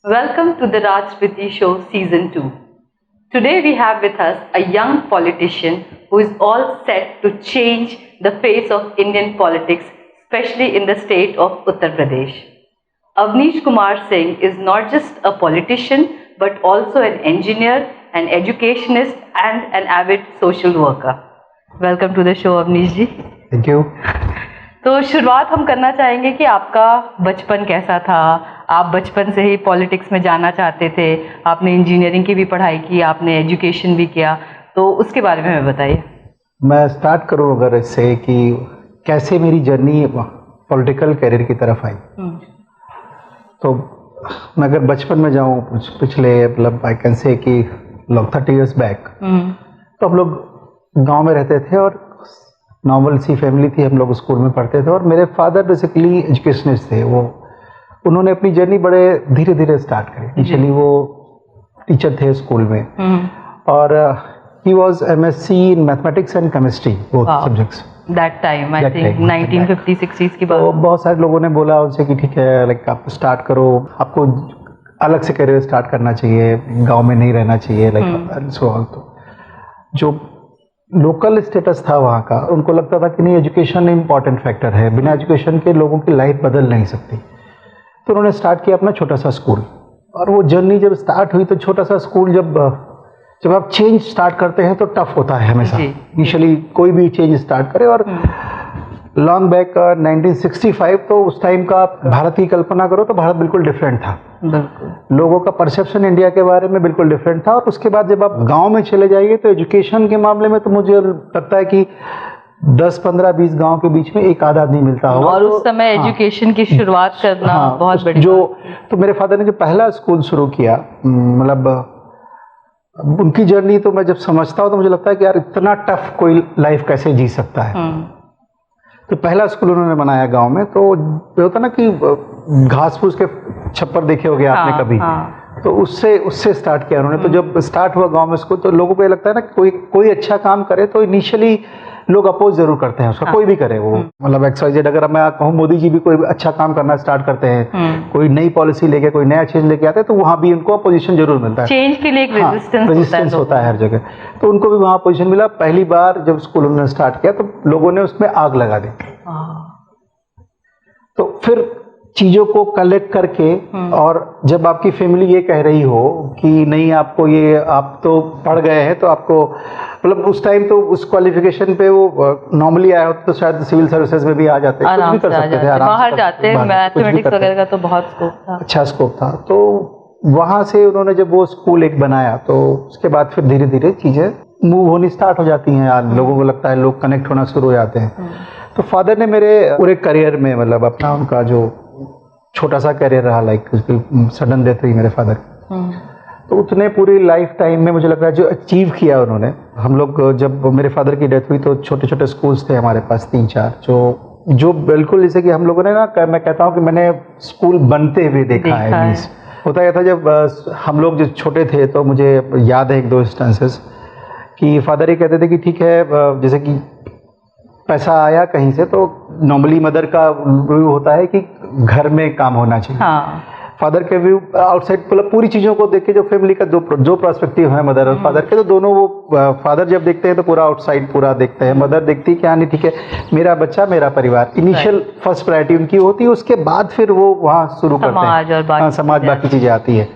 Welcome to the Rajpriti Show Season 2. Today we have with us a young politician who is all set to change the face of Indian politics, especially in the state of Uttar Pradesh. Avnish Kumar Singh is not just a politician but also an engineer, an educationist and an avid social worker. Welcome to the show Avnish ji. Thank you. तो शुरुआत हम करना चाहेंगे कि आपका बचपन कैसा था। आप बचपन से ही पॉलिटिक्स में जाना चाहते थे, आपने इंजीनियरिंग की भी पढ़ाई की, आपने एजुकेशन भी किया, तो उसके बारे में हमें बताइए। मैं स्टार्ट करूं अगर इससे कि कैसे मेरी जर्नी पॉलिटिकल करियर की तरफ आई। तो मैं अगर बचपन में जाऊं पिछले मतलब आई कैन से कि 30 इयर्स बैक, तो हम लोग गांव में रहते थे और नॉर्मल सी फैमिली थी, हम लोग स्कूल में पढ़ते थे और मेरे फादर बेसिकली एजुकेशनिस्ट थे। उन्होंने अपनी जर्नी बड़े धीरे धीरे स्टार्ट करी। इनिशियली वो टीचर थे स्कूल में और he was MSc in mathematics and chemistry, both subjects. That time I think 1950-60s की बात। तो बहुत सारे लोगों ने बोला उनसे कि ठीक है, लाइक आप स्टार्ट करो, आपको अलग से करियर स्टार्ट करना चाहिए, गांव में नहीं रहना चाहिए, लाइक सो ऑल। तो जो लोकल स्टेटस था वहाँ का, उनको लगता था कि नहीं, एजुकेशन इम्पॉर्टेंट फैक्टर है, बिना एजुकेशन के लोगों की लाइफ बदल नहीं सकती। तो उन्होंने स्टार्ट किया अपना छोटा सा स्कूल और वो जर्नी जब स्टार्ट हुई तो छोटा सा स्कूल जब आप चेंज स्टार्ट करते हैं तो टफ होता है हमेशा। इनिशियली कोई भी चेंज स्टार्ट करे और लॉन्ग बैक 1965, तो उस टाइम का भारत की कल्पना करो तो भारत बिल्कुल डिफरेंट था। लोगों का परसेप्शन इंडिया के बारे में बिल्कुल डिफरेंट था। और उसके बाद जब आप गांव में चले जाइए तो एजुकेशन के मामले में तो मुझे लगता है कि 10, 15, 20 गांव के बीच में एक आधा आदमी मिलता होगा। और उस समय एजुकेशन की शुरुआत करना बहुत बड़ी तो मेरे फादर ने जो पहला स्कूल शुरू किया, मतलब उनकी जर्नी तो मैं जब समझता हूँ तो मुझे लगता है कि यार इतना टफ कोई लाइफ कैसे जी सकता है। तो पहला स्कूल उन्होंने बनाया गांव में। तो होता ना कि घास फूस के छप्पर देखे होंगे आपने कभी, तो उससे स्टार्ट किया उन्होंने। तो जब स्टार्ट हुआ गांव में स्कूल, तो लोगों को ये लगता है ना कोई अच्छा काम करे तो इनिशियली लोग अपोज जरूर करते हैं उसका, कोई भी करे वो, मतलब XYZ। अगर मैं कहूँ मोदी जी भी कोई अच्छा काम करना स्टार्ट करते हैं, कोई नई पॉलिसी लेके, कोई नया चेंज लेके आते हैं, तो वहाँ भी उनको अपोजिशन जरूर मिलता है। चेंज के लिए एक रेजिस्टेंस होता है हर जगह। तो उनको भी वहाँ अपोजिशन मिला। पहली बार जब स्कूल उन्होंने स्टार्ट किया तो लोगों ने उसमें आग लगा दी। तो फिर चीजों को कलेक्ट करके, और जब आपकी फैमिली ये कह रही हो कि नहीं, आपको ये, आप तो पढ़ गए हैं तो आपको, मतलब उस टाइम तो उस क्वालिफिकेशन पे वो नॉर्मली आया होता तो शायद सिविल सर्विसेज में भी आ जाते, कुछ भी कर सकते थे, आराम से बाहर जाते, मैथमेटिक्स वगैरह का तो बहुत स्कोप था, अच्छा स्कोप था। तो वहां से उन्होंने जब वो स्कूल एक बनाया तो उसके बाद फिर धीरे धीरे चीजें मूव होनी स्टार्ट हो जाती हैं। लोगों को लगता है, लोग कनेक्ट होना शुरू हो जाते हैं। तो फादर ने मेरे पूरे करियर में, मतलब अपना उनका जो छोटा सा करियर रहा, लाइक सडन डेथ हुई मेरे फादर, तो उतने पूरी लाइफ टाइम में मुझे लग रहा है जो अचीव किया उन्होंने। हम लोग जब मेरे फादर की डेथ हुई तो छोटे छोटे स्कूल्स थे हमारे पास 3-4, जो बिल्कुल जैसे कि हम लोगों ने ना, मैं कहता हूँ कि मैंने स्कूल बनते हुए देखा है। होता यह था, जब हम लोग जो छोटे थे तो मुझे याद है 1-2 इंस्टेंसेस कि फादर ये कहते थे कि ठीक है, जैसे कि पैसा आया कहीं से तो नॉर्मली मदर का व्यू होता है कि घर में काम होना चाहिए। हाँ। फादर के व्यू आउटसाइड, मतलब पूरी चीज़ों को देख के जो फैमिली का जो पर्सपेक्टिव है मदर और फादर के, तो दोनों वो फादर जब देखते हैं तो पूरा आउटसाइड पूरा देखते हैं, मदर देखती है कि हाँ नहीं ठीक है मेरा बच्चा मेरा परिवार, इनिशियल फर्स्ट प्रायोरिटी उनकी होती है, उसके बाद फिर वो वहाँ शुरू करते हैं समाज बाकी चीज़ें आती है।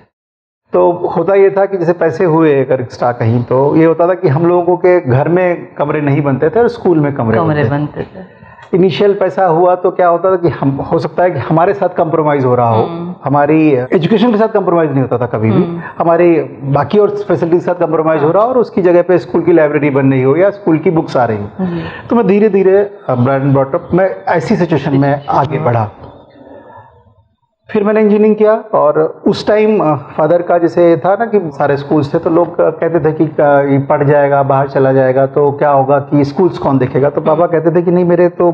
तो होता ये था कि जैसे पैसे हुए अगर एक्स्ट्रा कहीं, तो ये होता था कि हम लोगों के घर में कमरे नहीं बनते थे और स्कूल में कमरे बनते थे। इनिशियल पैसा हुआ तो क्या होता था कि हम, हो सकता है कि हमारे साथ कंप्रोमाइज हो रहा हो, हमारी एजुकेशन के साथ कंप्रोमाइज नहीं होता था कभी भी, हमारी बाकी और फैसिलिटी के साथ कंप्रोमाइज हो रहा हो और उसकी जगह पे स्कूल की लाइब्रेरी बन रही हो या स्कूल की बुक्स आ रही हो। तो मैं धीरे धीरे ब्रेड एंड बॉटम में ऐसी सिचुएशन में आगे बढ़ा। फिर मैंने इंजीनियरिंग किया और उस टाइम फादर का जैसे था ना कि सारे स्कूल्स थे तो लोग कहते थे कि पढ़ जाएगा बाहर चला जाएगा तो क्या होगा कि स्कूल्स कौन देखेगा, तो पापा कहते थे कि नहीं, मेरे तो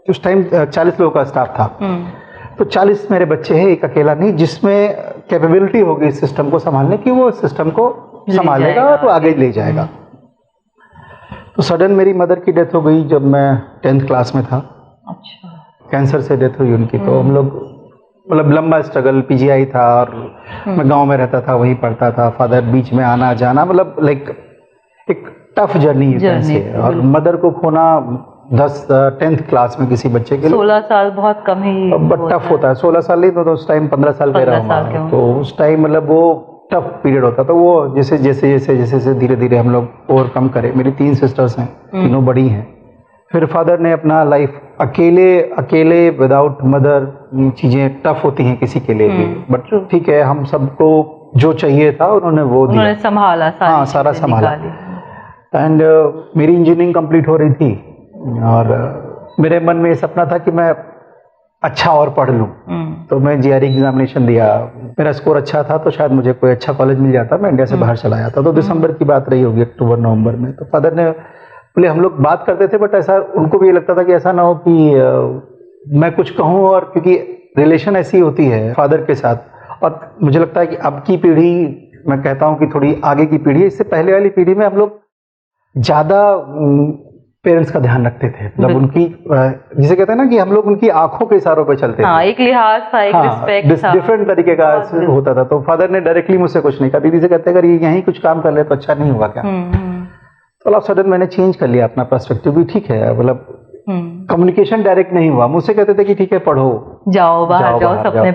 उस टाइम 40 लोगों का स्टाफ था, तो 40 मेरे बच्चे हैं, एक अकेला नहीं, जिसमें कैपेबिलिटी होगी इस सिस्टम को संभालने की, वो सिस्टम को संभालेगा और वो आगे ले जाएगा। तो सडन मेरी मदर की डेथ हो गई जब मैं 10th क्लास में था। अच्छा। कैंसर से डेथ हुई उनकी। तो हम लोग मतलब लंबा स्ट्रगल, पीजीआई था और मैं गांव में रहता था, वहीं पढ़ता था, फादर बीच में आना जाना, मतलब लाइक एक टफ जर्नी है। और मदर को खोना 10th क्लास में किसी बच्चे के लिए 16 साल बहुत कम ही टफ होता है। 16 साल नहीं तो उस टाइम 15 साल का रहा, तो उस टाइम मतलब वो टफ पीरियड होता। तो वो जैसे जैसे जैसे जैसे धीरे धीरे हम लोग ओवरकम करे। मेरी 3 सिस्टर्स हैं, तीनों बड़ी हैं। फिर फादर ने अपना लाइफ अकेले विदाउट मदर, चीज़ें टफ होती हैं किसी के लिए भी, बट ठीक है, हम सबको जो चाहिए था उन्होंने वो दिया, उन्होंने संभाला, हाँ सारा संभाला। एंड मेरी इंजीनियरिंग कंप्लीट हो रही थी और मेरे मन में ये सपना था कि मैं अच्छा और पढ़ लूँ। तो मैं जीआरई एग्जामिनेशन दिया, मेरा स्कोर अच्छा था तो शायद मुझे कोई अच्छा कॉलेज मिल जाता, मैं इंडिया से बाहर चला जाता। तो दिसंबर की बात रही होगी, अक्टूबर नवंबर में। तो फादर ने बोले, हम लोग बात करते थे बट ऐसा उनको भी ये लगता था कि ऐसा ना हो कि मैं कुछ कहूँ, और क्योंकि रिलेशन ऐसी होती है फादर के साथ, और मुझे लगता है कि अब की पीढ़ी, मैं कहता हूँ कि थोड़ी आगे की पीढ़ी, इससे पहले वाली पीढ़ी में हम लोग ज़्यादा पेरेंट्स का ध्यान रखते थे, मतलब उनकी, जिसे कहते हैं ना कि हम लोग उनकी आंखों के इशारों पे चलते थे। एक लिहाज था, एक रिस्पेक्ट था, डिफरेंट तरीके का होता था। तो फादर ने डायरेक्टली मुझसे कुछ नहीं कहा, दीदी से कहते अगर यहीं कुछ काम कर ले तो अच्छा नहीं हुआ क्या। तो ऑफ सडन मैंने चेंज कर लिया अपना पर्सपेक्टिव भी, ठीक है, मतलब कम्युनिकेशन डायरेक्ट नहीं हुआ। मुझसे कहते थे कि ठीक है पढ़ो, जाओ बाहर जाओ, सपने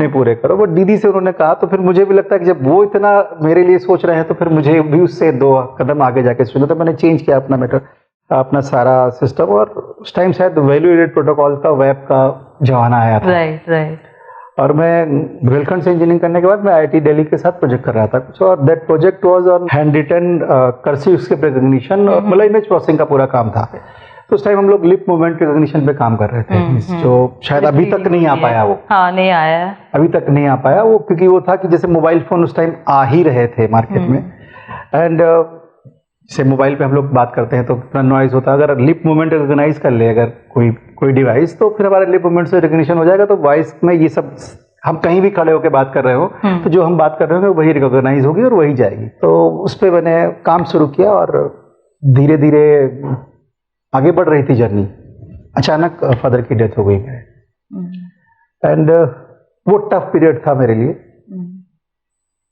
पूरे करो। बट दीदी से उन्होंने कहा, तो फिर मुझे भी लगता है कि जब वो इतना मेरे लिए सोच रहे हैं तो फिर मुझे भी उससे 2 कदम आगे जाके सोचना। तो मैंने चेंज किया अपना मैटर, अपना सारा सिस्टम। और उस टाइम शायद वैल्यू एडेड प्रोटोकॉल का, वेब का जमाना आया था। राइट। और मैं बुंदेलखंड से इंजीनियरिंग करने के बाद मैं आईआईटी दिल्ली के साथ प्रोजेक्ट कर रहा था कुछ, और that project was on hand written cursive script recognition और मतलब इमेज प्रोसेसिंग का पूरा काम था। तो उस टाइम हम लोग लिप मूवमेंट रिकॉग्निशन पे काम कर रहे थे, जो शायद अभी तक नहीं आ पाया। वो नहीं आया, अभी तक नहीं आ पाया वो, क्योंकि वो था कि जैसे मोबाइल फोन उस टाइम आ ही रहे थे मार्केट में। एंड जैसे मोबाइल पे हम लोग बात करते हैं तो कितना नॉइज होता है, अगर लिप मूवमेंट रिकॉग्नाइज कर ले अगर कोई डिवाइस, तो फिर हमारे लिप मूवमेंट से रिकॉग्निशन हो जाएगा। तो वॉइस में ये सब, हम कहीं भी खड़े होकर बात कर रहे हो तो जो हम बात कर रहे हो वही रिकॉग्नाइज होगी और वही जाएगी। तो उस पर मैंने काम शुरू किया और धीरे धीरे आगे बढ़ रही थी जर्नी। अचानक फादर की डेथ हो गई मेरे, एंड वो टफ पीरियड था मेरे लिए।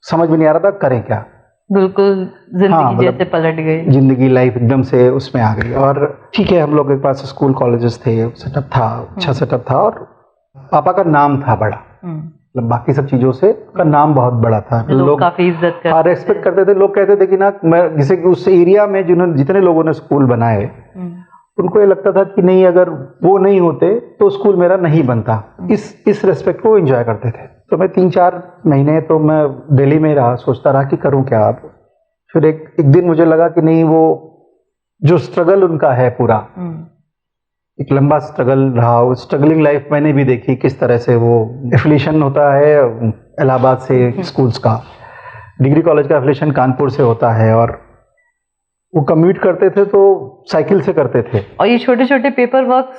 समझ में नहीं आ रहा था करें क्या, बिल्कुल जिंदगी जैसे पलट गई, जिंदगी लाइफ एकदम से उसमें आ गई। और ठीक है, हम लोग के पास स्कूल कॉलेजेस थे, सेटअप था, अच्छा सेटअप था, और पापा का नाम था बड़ा, मतलब बाकी सब चीजों से का नाम बहुत बड़ा था। लोग काफी इज्जत करते थे, रेस्पेक्ट करते थे। लोग कहते थे कि ना, मैं जैसे कि उस एरिया में जितने लोगों ने स्कूल बनाए, उनको ये लगता था कि नहीं, अगर वो नहीं होते तो स्कूल मेरा नहीं बनता। इस रेस्पेक्ट को एंजॉय करते थे। तो मैं 3-4 महीने तो मैं दिल्ली में रहा, सोचता रहा कि करूं क्या अब। फिर एक दिन मुझे लगा कि नहीं, वो जो स्ट्रगल उनका है पूरा, एक लंबा स्ट्रगल रहा। वो स्ट्रगलिंग लाइफ मैंने भी देखी, किस तरह से वो एफिलिएशन होता है इलाहाबाद से स्कूल्स का, डिग्री कॉलेज का एफिलिएशन कानपुर से होता है, और वो कम्यूट करते थे तो साइकिल से करते थे। और ये छोटे छोटे पेपर वर्क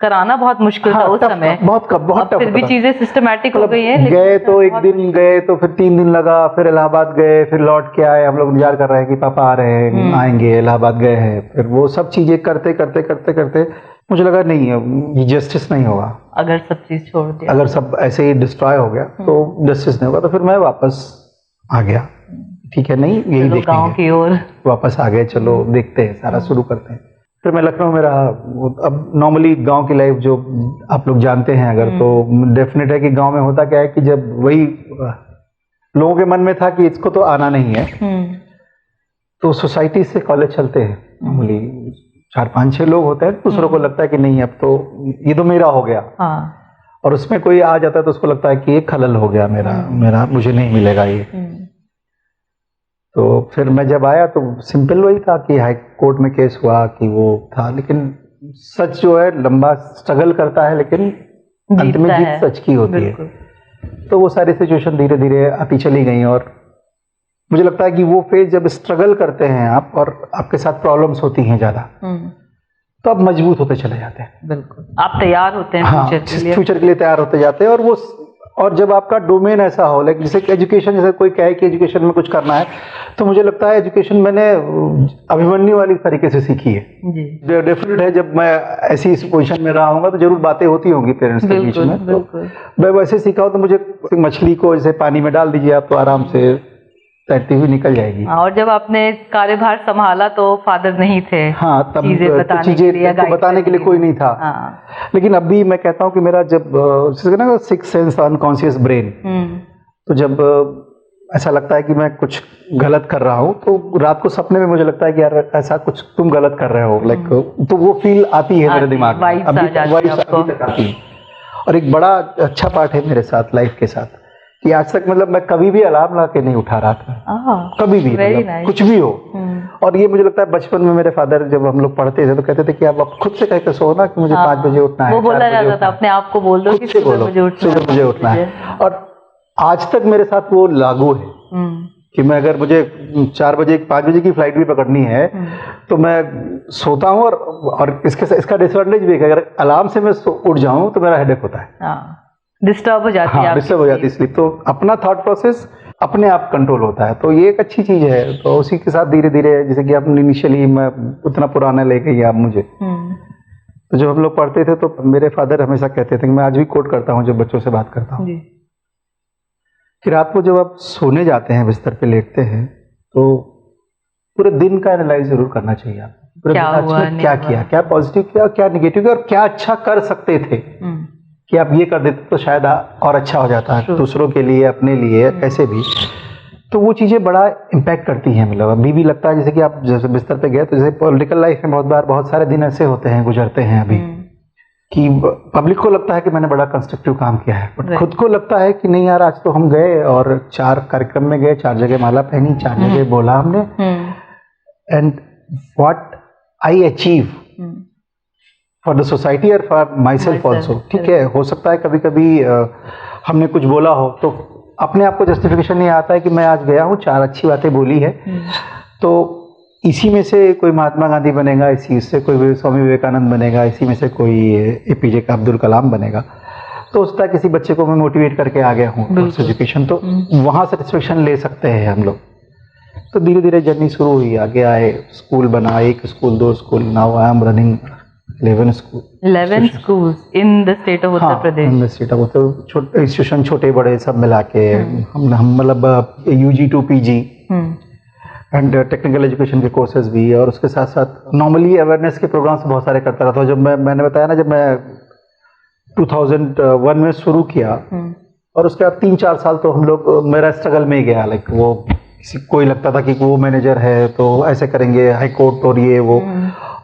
कराना बहुत मुश्किल था उस समय। बहुत अब टफ फिर भी था। चीजें सिस्टमैटिक हो गई है। गए तो एक दिन गए तो फिर 3 दिन लगा, फिर इलाहाबाद गए, फिर लौट के आए। हम लोग इंतजार कर रहे हैं कि पापा आ रहे हैं, आएंगे, इलाहाबाद गए हैं। फिर वो सब चीजें करते करते करते करते मुझे लगा नहीं ये जस्टिस नहीं होगा। अगर सब चीज छोड़ दिया, अगर सब ऐसे ही डिस्ट्रॉय हो गया तो जस्टिस नहीं होगा। तो फिर मैं वापस आ गया। ठीक है, नहीं यही देखेंगे, गांव की ओर वापस आ गए, चलो देखते हैं, सारा शुरू करते हैं। फिर मैं लखनऊ में रहा। अब नॉर्मली गांव की लाइफ जो आप लोग जानते हैं अगर, तो डेफिनेट है कि गांव में होता क्या है कि जब वही लोगों के मन में था कि इसको तो आना नहीं है, तो सोसाइटी से कॉलेज चलते हैं नॉर्मली 4-5-6 लोग होते हैं। दूसरों को लगता है कि नहीं अब तो ये तो मेरा हो गया। और उसमें कोई आ जाता है तो उसको लगता है कि ये खलल हो गया मेरा मुझे नहीं मिलेगा ये। तो फिर मैं जब आया तो सिंपल वही था कि हाई कोर्ट में केस हुआ कि वो था, लेकिन सच जो है लंबा स्ट्रगल करता है, लेकिन अंत में जीत सच की होती है। तो वो सारी सिचुएशन धीरे धीरे आती चली गई। और मुझे लगता है कि वो फेज जब स्ट्रगल करते हैं आप और आपके साथ प्रॉब्लम्स होती हैं ज्यादा, तो आप मजबूत होते चले जाते हैं। बिल्कुल, आप तैयार होते हैं फ्यूचर के लिए तैयार होते जाते हैं। और जब आपका डोमेन ऐसा हो, लाइक जैसे एजुकेशन, जैसे कोई कहे कि एजुकेशन में कुछ करना है, तो मुझे लगता है एजुकेशन मैंने अभिमन्यु वाली तरीके से सीखी है। डेफिनेट है जब मैं ऐसी पोजीशन में रहा हूँगा तो जरूर बातें होती होंगी पेरेंट्स के बीच में। तो मैं वैसे सीखा हूँ, तो मुझे मछली को जैसे पानी में डाल दीजिए आप तो आराम से तैरती हुई निकल जाएगी। और जब आपने कार्यभार संभाला तो फादर नहीं थे। हाँ, तब चीजें बताने के लिए कोई नहीं था। लेकिन अभी मैं कहता हूँ कि मेरा जब ना सिक्स सेंस अनकॉन्शियस ब्रेन, तो जब ऐसा लगता है कि मैं कुछ गलत कर रहा हूँ, तो रात को सपने में मुझे लगता है कि यार ऐसा कुछ तुम गलत कर रहे हो, लाइक तो वो फील आती है मेरे दिमाग में, अभी तक आती है। और एक बड़ा अच्छा पार्ट है मेरे साथ लाइफ के साथ कि आज तक मतलब मैं कभी भी अलार्म ला के नहीं उठा रात में, कभी भी, मतलब कुछ भी हो। और ये मुझे लगता है बचपन में मेरे फादर जब हम लोग पढ़ते थे तो कहते थे कि आप खुद से कहकर सो ना कि मुझे 5 बजे उठना है। वो बोला जाता था, अपने आप को बोल दो कि सुबह मुझे उठना है। और आज तक मेरे साथ वो लागू है कि मैं अगर मुझे 4 बजे 5 बजे की फ्लाइट भी पकड़नी है तो मैं सोता हूँ। और इसका डिसएडवांटेज भी है कि अगर अलार्म से मैं उठ जाऊँ तो मेरा हेडेक होता है, डिस्टर्ब हो जाती है, डिस्टर्ब हो जाती है स्लीप। तो अपना थॉट प्रोसेस अपने आप कंट्रोल होता है, तो ये एक अच्छी चीज है। तो उसी के साथ धीरे धीरे, जैसे कि आपने इनिशियली मैं उतना पुराना ले गई आप मुझे, तो जब हम लोग पढ़ते थे तो मेरे फादर हमेशा कहते थे कि मैं आज भी कोट करता हूँ जब बच्चों से बात करता हूँ कि रात को जब आप सोने जाते हैं, बिस्तर पे लेटते हैं, तो पूरे दिन का एनालाइज जरूर करना चाहिए आपको। पूरे दिन आज क्या किया, क्या पॉजिटिव किया, क्या निगेटिव किया, और क्या अच्छा कर सकते थे कि आप ये कर देते तो शायद और अच्छा हो जाता है दूसरों के लिए, अपने लिए, कैसे भी। तो वो चीज़ें बड़ा इम्पैक्ट करती हैं। मतलब अभी भी लगता है जैसे कि आप जैसे बिस्तर पे गए तो जैसे पॉलिटिकल लाइफ में बहुत सारे दिन ऐसे होते हैं, गुजरते हैं अभी, कि पब्लिक को लगता है कि मैंने बड़ा कंस्ट्रक्टिव काम किया है, बट खुद को लगता है कि नहीं यार, आज तो हम गए और 4 कार्यक्रम में गए, 4 जगह माला पहनी, 4 जगह बोला हमने, and what I achieve for the society और फॉर माई सेल्फ ऑल्सो। ठीक है, हो सकता है कभी कभी हमने कुछ बोला हो तो अपने आप को जस्टिफिकेशन नहीं आता है कि मैं आज गया हूँ, 4 अच्छी बातें बोली है, तो इसी में से कोई महात्मा गांधी बनेगा, इसी से कोई स्वामी विवेकानंद बनेगा, इसी में से कोई APJ अब्दुल कलाम बनेगा। तो उसका किसी बच्चे को मैं मोटिवेट करके आ गया हूँ एजुकेशन, तो वहाँ सेटिस्फेक्शन ले सकते हैं हम लोग। तो धीरे धीरे जर्नी शुरू हुई, आगे आए, स्कूल बना, 1 school, 2 school, now I am running 11 schools in the state of Uttar Pradesh. in the state of Uttar, छोटे इंस्टीट्यूशन, छोटे बड़े सब मिला के हम मतलब UG to PG and technical education के कोर्सेज भी, और उसके साथ साथ नॉर्मली अवेयरनेस के प्रोग्राम्स बहुत सारे करता रहता हूँ। जब मैंने बताया ना, जब मैं 2001 में शुरू किया और उसके बाद 3-4 साल तो हम लोग मेरा स्ट्रगल में ही गया। लाइक वो कोई लगता था कि वो मैनेजर है तो ऐसे करेंगे, हाई कोर्ट और ये वो,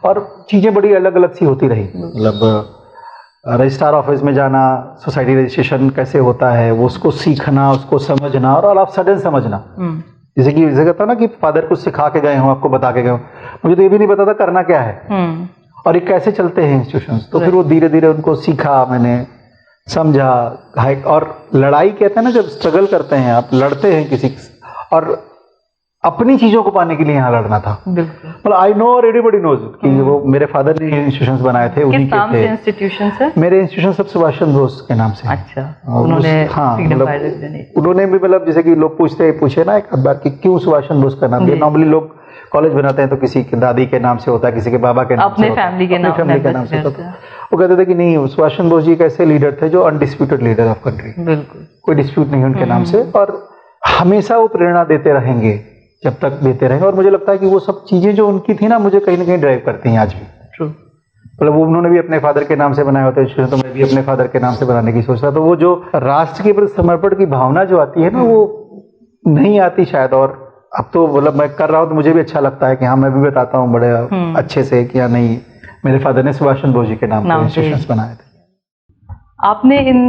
और चीज़ें बड़ी अलग अलग सी होती रही। मतलब रजिस्ट्रार ऑफिस में जाना, सोसाइटी रजिस्ट्रेशन कैसे होता है वो, उसको सीखना, उसको समझना, और ऑल ऑफ सडन समझना। जैसे कि जैसे कहता ना कि फादर कुछ सिखा के गए हो, आपको बता के गए हो, मुझे तो ये भी नहीं पता था करना क्या है और ये कैसे चलते हैं इंस्टीट्यूशंस। तो फिर वो धीरे धीरे उनको सीखा, मैंने समझा। और लड़ाई कहते हैं ना, जब स्ट्रगल करते हैं आप, लड़ते हैं किसी, और अपनी चीजों को पाने के लिए यहाँ लड़ना था। बिल्कुल। मतलब आई नो और एवरीबॉडी नोज कि वो मेरे फादर ने इंस्टीट्यूशंस बनाए थे, उन्हीं किस नाम के से थे। इंस्टीट्यूशन है? मेरे इंस्टीट्यूशन सब सुभाष चंद्र बोस के नाम से। अच्छा, उन्होंने हाँ, फ्रीडम मतलब फाइटर बने। उन्होंने भी, मतलब जैसे कि लोग पूछे ना एक बार कि क्यों सुभाष चंद्र बोस का नाम दिया। नॉर्मली लोग कॉलेज बनाते हैं तो किसी की दादी के नाम से होता है, किसी के बाबा के नाम से होता है, अपने फैमिली के नाम से होता है। वो कहते थे कि नहीं, सुभाष चंद्र बोस जी एक ऐसे लीडर थे जो अनडिस्प्यूटेड लीडर ऑफ कंट्री, बिल्कुल कोई डिस्प्यूट नहीं उनके नाम से, और हमेशा वो प्रेरणा देते रहेंगे जब तक देते रहेंगे। और मुझे लगता है कि वो सब चीजें जो उनकी थी ना, मुझे कहीं ना कहीं ड्राइव करती हैं आज भी। ट्रू। मतलब वो उन्होंने भी अपने फादर के नाम से बनाए होते हैं, तो मैं भी अपने फादर के नाम से बनाने की सोच रहा। तो वो जो राष्ट्र के प्रति समर्पण की भावना जो आती है ना, वो नहीं आती शायद। और अब तो मतलब मैं कर रहा हूँ तो मुझे भी अच्छा लगता है कि हाँ, मैं भी बताता हूँ बड़े अच्छे से कि हाँ नहीं, मेरे फादर ने सुभाष चंद्र बोस जी के नाम पे इंस्टीट्यूशंस बनाए थे। आपने इन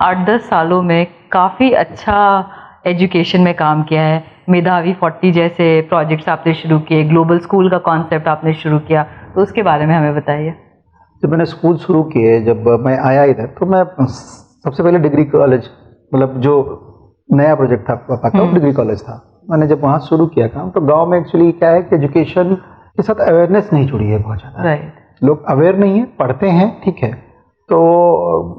8-10 सालों में काफ़ी अच्छा एजुकेशन में काम किया है। मेधावी 40 जैसे प्रोजेक्ट्स आपने शुरू किए, ग्लोबल स्कूल का कॉन्सेप्ट आपने शुरू किया, तो उसके बारे में हमें बताइए। जब मैंने स्कूल शुरू किए, जब मैं आया इधर, तो मैं सबसे पहले डिग्री कॉलेज, मतलब जो नया प्रोजेक्ट था पापा का, वो डिग्री कॉलेज था। मैंने जब वहाँ शुरू किया काम, तो गांव में एक्चुअली क्या है कि एजुकेशन के साथ अवेयरनेस नहीं जुड़ी है बहुत ज़्यादा। राइट। लोग अवेयर नहीं है, पढ़ते हैं ठीक है। तो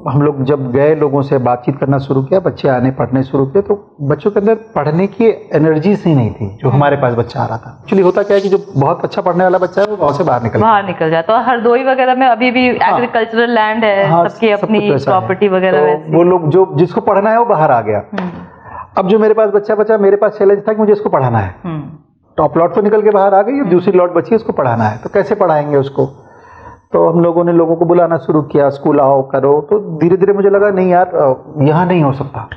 हम लोग जब गए, लोगों से बातचीत करना शुरू किया, बच्चे आने पढ़ने शुरू किए, तो बच्चों के अंदर पढ़ने की एनर्जी ही नहीं थी जो हमारे पास बच्चा आ रहा था। एक्चुअली होता क्या है कि जो बहुत अच्छा पढ़ने वाला बच्चा है वो गाँव से बाहर निकल जाता है। और हरदोई वगैरह में अभी भी एग्रीकल्चरल लैंड है, सबकी अपनी प्रॉपर्टी वगैरह, तो वो लोग जो जिसको पढ़ना है वो बाहर आ गया। अब जो मेरे पास बच्चा बचा, मेरे पास चैलेंज था कि मुझे इसको पढ़ाना है। टॉप लॉट तो निकल के बाहर आ गई, अब दूसरी लॉट बची, उसको पढ़ाना है। तो कैसे पढ़ाएंगे उसको? तो हम लोगों ने लोगों को बुलाना शुरू किया, स्कूल आओ करो। तो धीरे धीरे मुझे लगा नहीं यार, यहाँ नहीं हो सकता।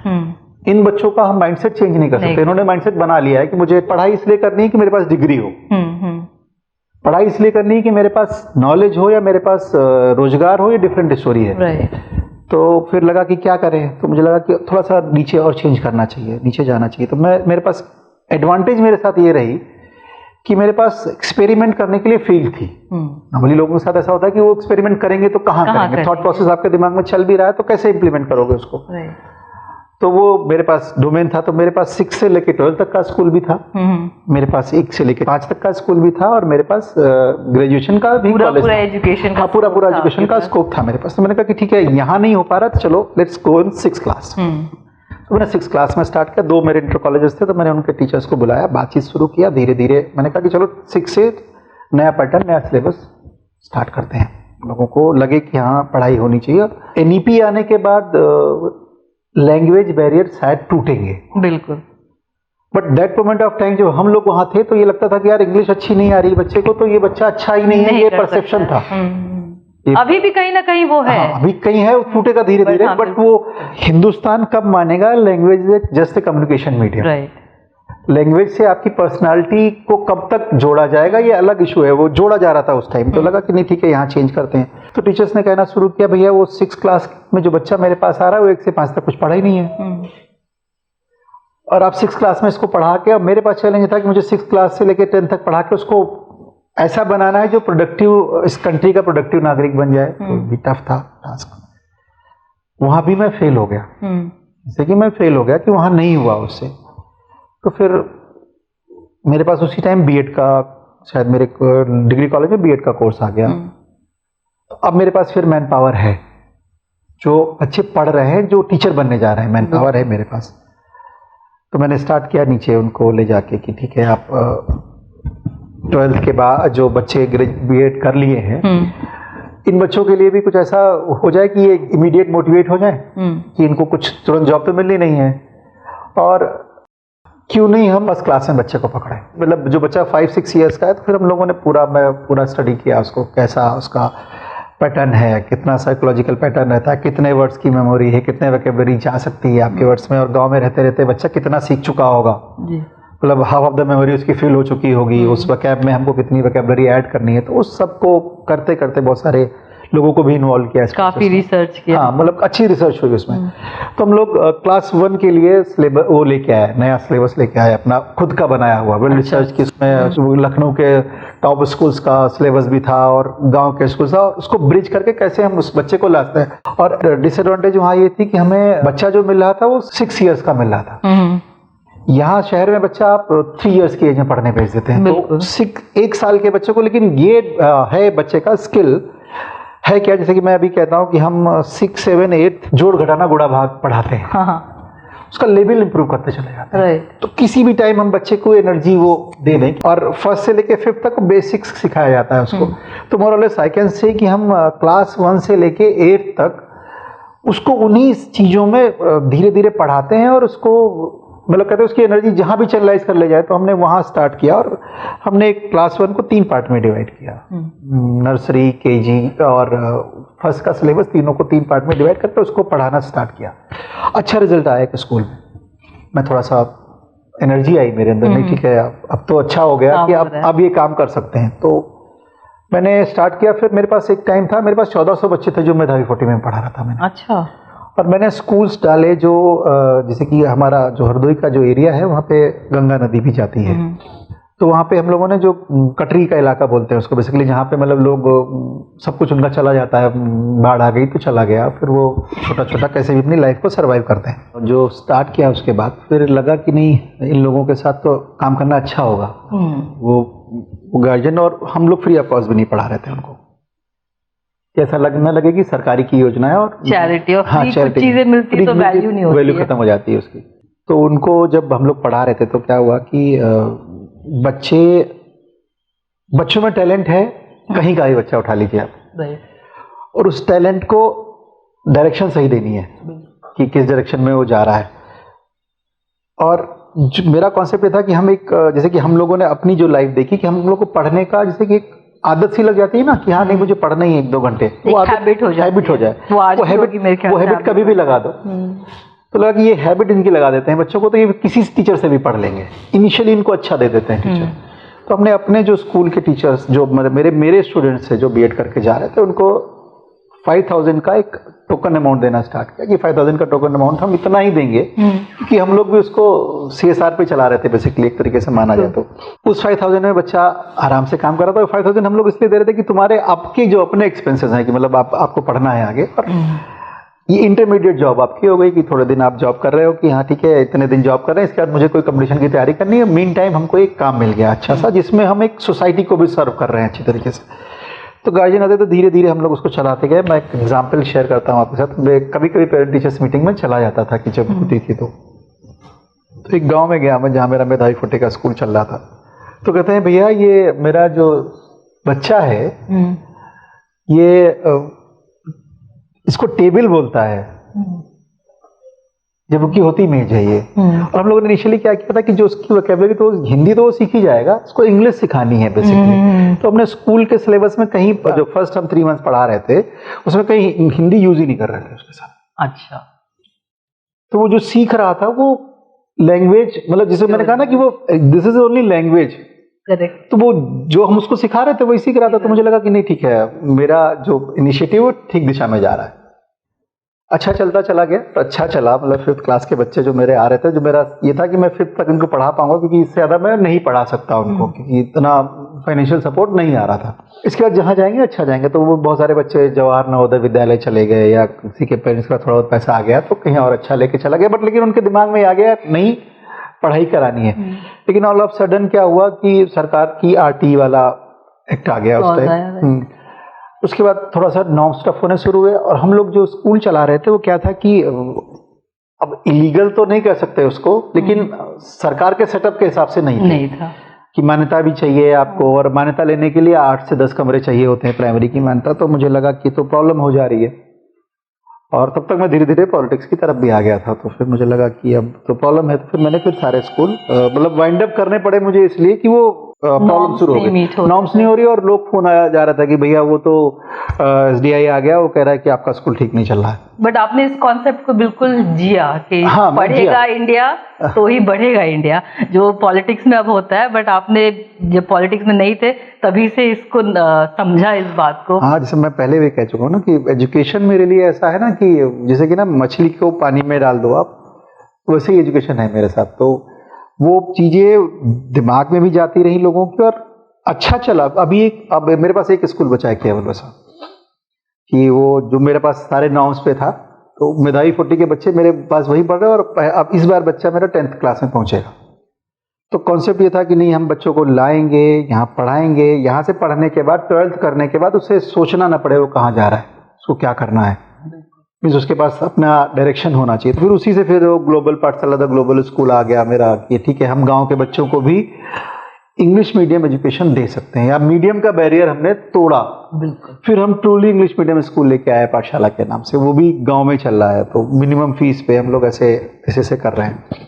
इन बच्चों का हम माइंडसेट चेंज नहीं कर सकते। इन्होंने माइंडसेट बना लिया है कि मुझे पढ़ाई इसलिए करनी है कि मेरे पास डिग्री हो, पढ़ाई इसलिए करनी है कि मेरे पास नॉलेज हो या मेरे पास रोजगार हो, या डिफरेंट स्टोरी है। तो फिर लगा कि क्या करें, तो मुझे लगा कि थोड़ा सा नीचे और चेंज करना चाहिए, नीचे जाना चाहिए। तो मेरे पास एडवांटेज मेरे साथ ये रही कि मेरे पास एक्सपेरिमेंट करने के लिए फील्ड थी। नॉर्मली लोगों के साथ ऐसा होता है कि वो एक्सपेरिमेंट करेंगे तो कहाँ करेंगे, थॉट प्रोसेस आपके दिमाग में चल भी रहा है तो कैसे इंप्लीमेंट करोगे उसको। तो वो मेरे पास डोमेन था। तो मेरे पास 6 से लेकर 12 तक का स्कूल भी था, मेरे पास 1 से लेकर 5 तक का स्कूल भी था, और मेरे पास ग्रेजुएशन का भी कॉलेज, पूरा एजुकेशन का स्कोप था मेरे पास। तो मैंने कहा कि ठीक है, यहाँ नहीं हो पा रहा तो चलो let's go in 6th class. तो मैंने 6th क्लास में स्टार्ट किया। 2 मेरे इंटर कॉलेजेस थे, तो मैंने उनके टीचर्स को बुलाया, बातचीत शुरू किया। धीरे धीरे मैंने कहा कि चलो 6 से नया पैटर्न, नया सिलेबस स्टार्ट करते हैं। लोगों को लगे कि हाँ पढ़ाई होनी चाहिए। NEP आने के बाद लैंग्वेज बैरियर शायद टूटेंगे, बिल्कुल। But that moment of time जब हम लोग वहां थे, तो ये लगता था कि यार इंग्लिश अच्छी नहीं आ रही बच्चे को, तो ये बच्चा अच्छा ही नहीं है, ये परसेप्शन था। अभी भी कहीं ना कहीं वो है, अभी कहीं है, वो टूटेगा धीरे धीरे। बट वो हिंदुस्तान कब मानेगा language is just a communication medium. Right. Language से आपकी पर्सनालिटी को कब तक जोड़ा जाएगा, ये अलग इशू है। वो जोड़ा जा रहा था उस टाइम, तो लगा कि नहीं ठीक है, यहाँ चेंज करते हैं। तो टीचर्स ने कहना शुरू किया, भैया वो 6th क्लास में जो बच्चा मेरे पास आ रहा है वो 1 से 5 तक कुछ पढ़ा ही नहीं है, और आप 6th क्लास में इसको पढ़ा के, अब मेरे पास चैलेंज था कि मुझे 6th क्लास से लेकर 10th तक पढ़ा के उसको ऐसा बनाना है जो प्रोडक्टिव, इस कंट्री का प्रोडक्टिव नागरिक बन जाए। तो भी टफ था टास्क। वहां भी मैं फेल हो गया, जैसे कि मैं फेल हो गया कि वहां नहीं हुआ उससे। तो फिर मेरे पास उसी टाइम बीएड का, शायद मेरे डिग्री कॉलेज में बीएड का कोर्स आ गया। तो अब मेरे पास फिर मैन पावर है, जो बच्चे पढ़ रहे हैं, जो टीचर बनने जा रहे हैं, मैन पावर है मेरे पास। तो मैंने स्टार्ट किया नीचे उनको ले जाके कि ठीक है, आप 12th के बाद जो बच्चे बीएड कर लिए हैं, इन बच्चों के लिए भी कुछ ऐसा हो जाए कि ये इमीडिएट मोटिवेट हो जाए कि इनको कुछ तुरंत जॉब तो मिलनी नहीं है। और क्यों नहीं हम फर्स्ट क्लास में बच्चे को पकड़े, मतलब जो बच्चा 5-6 ईयर्स का है। तो फिर हम लोगों ने पूरा स्टडी किया उसको, कैसा उसका पैटर्न है, कितना साइकोलॉजिकल पैटर्न रहता है, कितने वर्ड्स की मेमोरी है, कितने वोकैबुलरी जा सकती है आपके वर्ड्स में, और गांव में रहते रहते बच्चा कितना सीख चुका होगा, मतलब हाफ ऑफ द मेमोरी उसकी फिल हो चुकी होगी, उस वोकैब में हमको कितनी वोकैबुलरी ऐड करनी है। तो उस सबको करते करते बहुत सारे लोगों को भी इन्वॉल्व किया, काफी रिसर्च किया। हाँ, मतलब अच्छी रिसर्च हुई उसमें। तो हम लोग क्लास 1 के लिए सिलेबस वो लेके आए, नया सिलेबस लेके आए, अपना खुद का बनाया हुआ, वेल रिसर्च की। उसमें लखनऊ के टॉप स्कूल्स का सिलेबस भी था और गांव के स्कूल था, उसको ब्रिज करके कैसे हम उस बच्चे को लाते हैं। और डिसएडवांटेज वहाँ ये थी कि हमें बच्चा जो मिल रहा था वो 6 ईयर्स का मिल रहा था, यहाँ शहर में बच्चा आप 3 इयर्स की एज में पढ़ने भेज देते हैं, तो 1 साल के बच्चे को, लेकिन ये है बच्चे का स्किल है क्या, जैसे कि मैं अभी कहता हूँ कि हम 6, 7, 8 जोड़ घटाना गुणा भाग पढ़ाते हैं। हाँ। उसका लेवल इंप्रूव करते चले जाते हैं। राइट। तो किसी भी टाइम हम बच्चे को एनर्जी वो दे दें, और फर्स्ट से लेके 5th तक बेसिक्स सिखाया जाता है उसको। तो मोर और लेस आई कैन से कि हम क्लास 1 से लेके 8 तक उसको उन्हीं चीज़ों में धीरे धीरे पढ़ाते हैं, और उसको मतलब कहते हैं उसकी एनर्जी जहाँ भी चैनलाइज कर ले जाए। तो हमने वहाँ स्टार्ट किया, और हमने क्लास 1 को 3 पार्ट में डिवाइड किया, नर्सरी, केजी और फर्स्ट का सिलेबस, तीनों को 3 पार्ट में डिवाइड करके उसको पढ़ाना स्टार्ट किया। अच्छा रिजल्ट आया कि स्कूल में मैं थोड़ा सा एनर्जी आई मेरे अंदर, नहीं ठीक है अब तो अच्छा हो गया कि अब ये काम कर सकते हैं। तो मैंने स्टार्ट किया। फिर मेरे पास एक टाइम था, मेरे पास 1400 बच्चे थे जो मेधावी 40 में पढ़ा रहा था मैंने। अच्छा। और मैंने स्कूल्स डाले जो जैसे कि हमारा जो हरदोई का जो एरिया है वहाँ पे गंगा नदी भी जाती है। तो वहाँ पे हम लोगों ने जो कटरी का इलाका बोलते हैं उसको, बेसिकली जहाँ पे मतलब लोग सब कुछ उनका चला जाता है, बाढ़ आ गई तो चला गया, फिर वो छोटा छोटा कैसे भी अपनी लाइफ को सर्वाइव करते हैं। जो स्टार्ट किया उसके बाद फिर लगा कि नहीं, इन लोगों के साथ तो काम करना अच्छा होगा। वो गार्जियन और हम लोग फ्री ऑफ कॉस्ट भी नहीं पढ़ा रहे थे उनको, ऐसा लगने लगे कि सरकारी की योजना है और चैरिटी, और हाँ, कुछ चीजें मिलती है तो वैल्यू नहीं होती, वैल्यू खत्म हो जाती है उसकी। तो उनको जब हम लोग पढ़ा रहे थे तो क्या हुआ कि बच्चों में टैलेंट है, कहीं का भी बच्चा उठा लीजिए आप, और उस टैलेंट को डायरेक्शन सही देनी है कि किस डायरेक्शन में वो जा रहा है। और मेरा कॉन्सेप्ट ये था कि हम एक जैसे कि हम लोगों ने अपनी जो लाइफ देखी कि हम लोग को पढ़ने का जैसे कि एक आदत सी लग जाती है ना कि हाँ नहीं मुझे पढ़ना ही 1-2 घंटे, वो हैबिट हो जाए। वो हैबिट कभी भी लगा दो। तो लगा कि ये हैबिट इनकी लगा देते हैं बच्चों को, तो ये किसी टीचर से भी पढ़ लेंगे। इनिशियली इनको अच्छा दे देते हैं टीचर। तो हमने अपने जो स्कूल के टीचर्स जो मेरे स्टूडेंट्स थे जो बीएड करके जा रहे थे, उनको 5000 का एक टोकन अमाउंट देना स्टार्ट किया कि 5000 का टोकन अमाउंट हम इतना ही देंगे क्योंकि हम लोग भी उसको CSR पे चला रहे थे बेसिकली, एक तरीके से माना जाए तो। उस 5000 में बच्चा आराम से काम कर रहा था। 5000 हम लोग इसलिए दे रहे थे कि तुम्हारे आपके जो अपने एक्सपेंसेस हैं कि मतलब आपको पढ़ना है आगे, और ये इंटरमीडिएट जॉब आपकी हो गई कि थोड़े दिन आप जॉब कर रहे हो कि हाँ ठीक है इतने दिन जॉब कर रहे हैं, इसके बाद मुझे कोई कंपटीशन की तैयारी करनी है। मीन टाइम हमको एक काम मिल गया अच्छा सा, जिसमें हम एक सोसाइटी को भी सर्व कर रहे हैं अच्छी तरीके से। तो गार्जियन आते तो धीरे धीरे हम लोग उसको चलाते गए। मैं एक एग्जाम्पल शेयर करता हूँ आपके साथ। मैं कभी कभी पेरेंट टीचर्स मीटिंग में चला जाता था कि जब होती थी तो एक गाँव में गया मैं जहाँ मेरा मेधावी 40 का स्कूल चल रहा था। तो कहते हैं भैया ये मेरा जो बच्चा है ये इसको टेबल बोलता है जबकि होती मेज है ये। और हम लोगों ने इनिशियली क्या किया था कि जो उसकी वोकैबुलरी तो हिंदी तो वो सीख ही जाएगा, उसको इंग्लिश सिखानी है बेसिकली। तो हमने स्कूल के सिलेबस में कहीं जो फर्स्ट हम 3 मंथ्स पढ़ा रहे थे उसमें कहीं हिंदी यूज ही नहीं कर रहे थे उसके साथ। अच्छा। तो वो जो सीख रहा था वो लैंग्वेज, मतलब जिसे मैंने कहा ना कि वो this is only language, correct. तो वो जो हम उसको सिखा रहे थे वही सीख रहा था। तो मुझे लगा कि नहीं ठीक है, मेरा जो इनिशिएटिव ठीक दिशा में जा रहा है। अच्छा चलता चला गया, अच्छा चला। मतलब 5th क्लास के बच्चे जो मेरे आ रहे थे, जो मेरा ये था कि मैं 5th तक इनको पढ़ा पाऊंगा क्योंकि इससे ज़्यादा मैं नहीं पढ़ा सकता उनको, क्योंकि इतना फाइनेंशियल सपोर्ट नहीं आ रहा था। इसके बाद जहाँ जाएंगे अच्छा जाएंगे। तो वो बहुत सारे बच्चे जवाहर नवोदय विद्यालय चले गए, या किसी के पेरेंट्स का थोड़ा बहुत पैसा आ गया तो कहीं और अच्छा लेके चला गया। बट लेकिन उनके दिमाग में आ गया नहीं पढ़ाई करानी है। लेकिन ऑल ऑफ सडन क्या हुआ कि सरकार की RT वाला एक्ट आ गया उस टाइम। उसके बाद थोड़ा सा नॉन स्टफ होने शुरू हुए। और हम लोग जो स्कूल चला रहे थे वो क्या था कि अब इलीगल तो नहीं कह सकते उसको, लेकिन सरकार के सेटअप के हिसाब से नहीं था कि मान्यता भी चाहिए आपको, और मान्यता लेने के लिए 8 से 10 कमरे चाहिए होते हैं प्राइमरी की मान्यता। तो मुझे लगा कि तो प्रॉब्लम हो जा रही है, और तब तक मैं धीरे धीरे पॉलिटिक्स की तरफ भी आ गया था। तो फिर मुझे लगा कि अब तो प्रॉब्लम है। तो फिर मैंने सारे स्कूल मतलब वाइंड अप करने पड़े मुझे, इसलिए कि वो प्रॉब्लम शुरू हो गई, नॉर्म्स नहीं हो रही, और लोग फोन आया जा रहा था कि भैया वो तो SDI आ गया, वो कह रहा है कि आपका स्कूल ठीक नहीं चल रहा है। बट आपने इस कॉन्सेप्ट को बिल्कुल जिया कि हाँ, पढ़ेगा इंडिया तो ही बढ़ेगा इंडिया, जो पॉलिटिक्स में अब होता है। बट आपने जब पॉलिटिक्स में नहीं थे तभी से इसको समझा इस बात को। हाँ, जैसे मैं पहले भी कह चुका हूँ ना कि एजुकेशन मेरे लिए ऐसा है ना कि जैसे कि ना मछली को पानी में डाल दो आप, वैसे ही एजुकेशन है मेरे साथ। तो वो चीजें दिमाग में भी जाती रही लोगों की, और अच्छा चला। अब मेरे पास एक स्कूल बचा है केवल बसा, कि वो जो मेरे पास सारे नॉर्म्स पे था तो मेधावी 40 के बच्चे मेरे पास वही पढ़ रहे हैं, और अब इस बार बच्चा मेरा 10th क्लास में पहुंचेगा। तो कॉन्सेप्ट ये था कि नहीं, हम बच्चों को लाएंगे, यहाँ पढ़ाएंगे, यहाँ से पढ़ने के बाद 12th करने के बाद उसे सोचना ना पड़े वो कहाँ जा रहा है, उसको क्या करना है, मीन्स उसके पास अपना डायरेक्शन होना चाहिए। तो फिर उसी से फिर वो ग्लोबल पाठशाला था, ग्लोबल स्कूल आ गया मेरा, कि ठीक है हम गांव के बच्चों को भी इंग्लिश मीडियम एजुकेशन दे सकते हैं, या मीडियम का बैरियर हमने तोड़ा। फिर हम ट्रूली इंग्लिश मीडियम स्कूल लेके आए पाठशाला के नाम से, वो भी गांव में चल रहा है। तो मिनिमम फीस पे हम लोग ऐसे कर रहे हैं।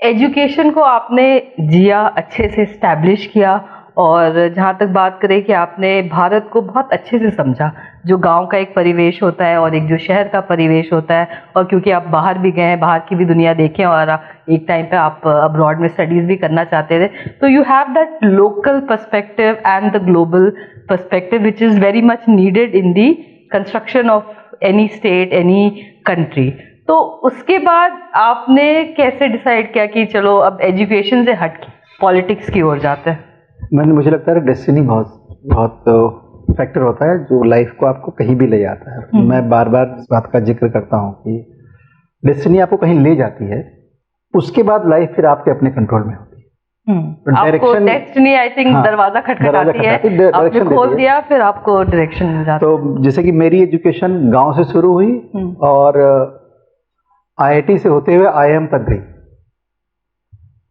एजुकेशन को आपने जिया, अच्छे से स्टैब्लिश किया, और जहाँ तक बात करें कि आपने भारत को बहुत अच्छे से समझा, जो गांव का एक परिवेश होता है और एक जो शहर का परिवेश होता है, और क्योंकि आप बाहर भी गए हैं, बाहर की भी दुनिया देखें, और एक टाइम पे आप अब्रॉड में स्टडीज़ भी करना चाहते थे, तो you have that local perspective and the global perspective which is very much needed in the construction of any state, any country. तो उसके बाद आपने कैसे डिसाइड किया कि चलो अब एजुकेशन से हट के पॉलिटिक्स की ओर जाते हैं? मुझे लगता है डेस्टिनी बहुत फैक्टर होता है जो लाइफ को आपको कहीं भी ले जाता है। मैं बार बार इस बात का जिक्र करता हूँ कि डेस्टिनी आपको कहीं ले जाती है, उसके बाद लाइफ फिर आपके अपने कंट्रोल में होती है। आपको डेस्टिनी आई थिंक दरवाजा खटखटाती है, आपने खोल दिया, फिर आपको डायरेक्शन मिल जाता है। तो जैसे कि मेरी एजुकेशन गांव से शुरू हुई और IIT से होते हुए IIM तक गई।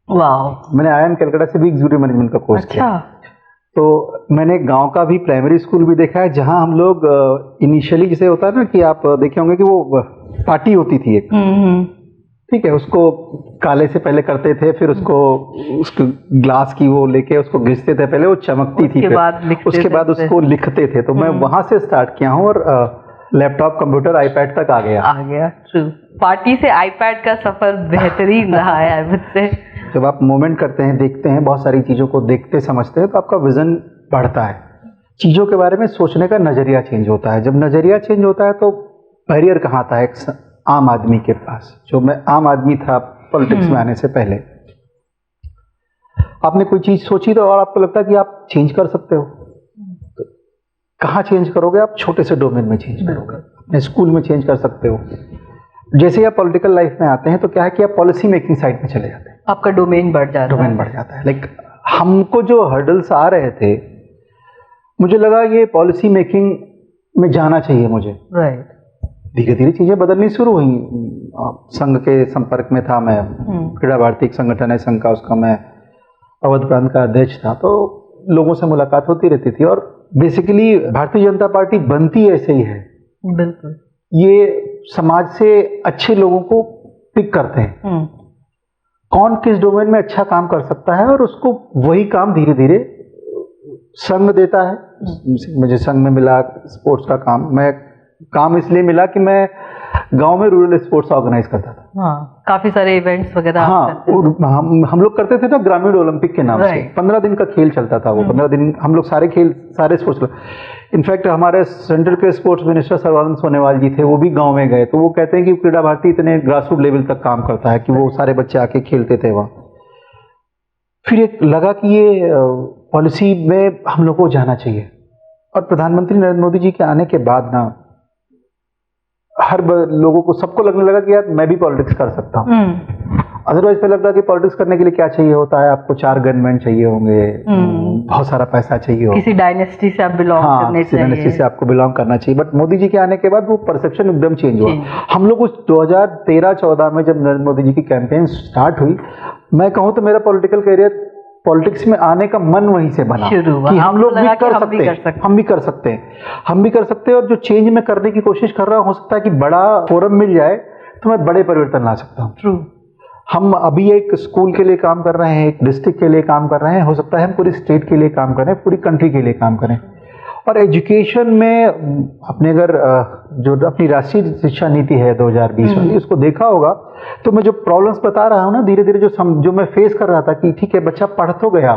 वाह। मैंने IIM कलकत्ता से भी एग्जीक्यूटिव मैनेजमेंट का कोर्स किया। तो मैंने गांव का भी प्राइमरी स्कूल भी देखा है, जहां हम लोग इनिशियली जैसे होता है ना कि आप देखे होंगे कि वो पार्टी होती थी एक, ठीक है, उसको काले से पहले करते थे, फिर उसको ग्लास की वो लेके उसको घिसते थे, पहले वो चमकती थी, उसके बाद उसको लिखते थे। तो मैं वहां से स्टार्ट किया हूँ, और लैपटॉप, कंप्यूटर, आईपैड तक आ गया। ट्रू। पार्टी से आईपैड का सफर बेहतरीन रहा है मुझसे। जब आप मूवमेंट करते हैं, देखते हैं, बहुत सारी चीज़ों को देखते समझते हैं, तो आपका विजन बढ़ता है, चीज़ों के बारे में सोचने का नज़रिया चेंज होता है। जब नज़रिया चेंज होता है तो बैरियर कहाँ आता है एक आम आदमी के पास। जो मैं आम आदमी था पॉलिटिक्स में आने से पहले, आपने कोई चीज़ सोची तो और आपको लगता है कि आप चेंज कर सकते हो, तो कहाँ चेंज करोगे? आप छोटे से डोमेन में चेंज करोगे, अपने स्कूल में चेंज कर सकते हो। जैसे ही आप पॉलिटिकल लाइफ में आते हैं तो क्या है कि आप पॉलिसी मेकिंग साइड में चले जाते हैं, आपका डोमेन बढ़ जाता है। लाइक हमको जो हर्डल्स आ रहे थे, मुझे लगा ये पॉलिसी मेकिंग में जाना चाहिए मुझे। राइट। धीरे धीरे चीजें बदलनी शुरू हुई। संघ के संपर्क में था मैं, क्रीड़ा भारती संगठन है संघ का, उसका मैं अवध प्रांत का अध्यक्ष था, तो लोगों से मुलाकात होती रहती थी। और बेसिकली भारतीय जनता पार्टी बनती ऐसे ही है। बिल्कुल। ये समाज से अच्छे लोगों को पिक करते हैं, कौन किस डोमेन में अच्छा काम कर सकता है, और उसको वही काम धीरे धीरे संघ देता है। मुझे संघ में मिला स्पोर्ट्स का काम इसलिए मिला कि मैं गांव में रूरल स्पोर्ट्स ऑर्गेनाइज करता था। हाँ, काफी सारे इवेंट्स वगैरह। हाँ, हम लोग करते थे ना ग्रामीण ओलंपिक के नाम से। 15 दिन का खेल चलता था वो। 15 दिन हम लोग सारे स्पोर्ट्स। इनफैक्ट हमारे सेंट्रल के स्पोर्ट्स मिनिस्टर सर्बानंद सोनोवाल जी थे, वो भी गांव में गए, तो वो कहते हैं कि क्रीड़ा भारती इतने ग्रासरूट लेवल तक काम करता है कि वो सारे बच्चे आके खेलते थे वहाँ। फिर एक लगा कि ये पॉलिसी में हम लोग को जाना चाहिए, और प्रधानमंत्री नरेंद्र मोदी जी के आने के बाद ना हर लोगों को, सबको लगने लगा कि यार मैं भी पॉलिटिक्स कर सकता हूँ। अदरवाइज पहले लगता है कि पॉलिटिक्स करने के लिए क्या चाहिए होता है, आपको 4 गनमैन चाहिए होंगे, बहुत सारा पैसा चाहिए होगा, किसी डायनेस्टी से आप बिलोंग करने चाहिए, डायनेस्टी से आपको बिलोंग करना चाहिए। बट मोदी जी के आने के बाद वो परसेप्शन एकदम चेंज हुआ। हम लोग उस 2013-14 में जब नरेंद्र मोदी जी की कैंपेन स्टार्ट हुई, मैं कहूँ तो मेरा पॉलिटिकल करियर, पॉलिटिक्स में आने का मन वहीं से बना कि हम लोग भी कर सकते हैं, हम भी कर सकते हैं। और जो चेंज मैं करने की कोशिश कर रहा हूँ, हो सकता है कि बड़ा फोरम मिल जाए तो मैं बड़े परिवर्तन ला सकता हूँ। ट्रू। हम अभी एक स्कूल के लिए काम कर रहे हैं, एक डिस्ट्रिक्ट के लिए काम कर रहे हैं, हो सकता है हम पूरी स्टेट के लिए काम करें, पूरी कंट्री के लिए काम करें। और एजुकेशन में अपने अगर जो अपनी राष्ट्रीय शिक्षा नीति है 2020 वाली, उसको देखा होगा तो मैं जो प्रॉब्लम्स बता रहा हूँ ना, धीरे धीरे जो मैं फेस कर रहा था कि ठीक है बच्चा पढ़ तो गया,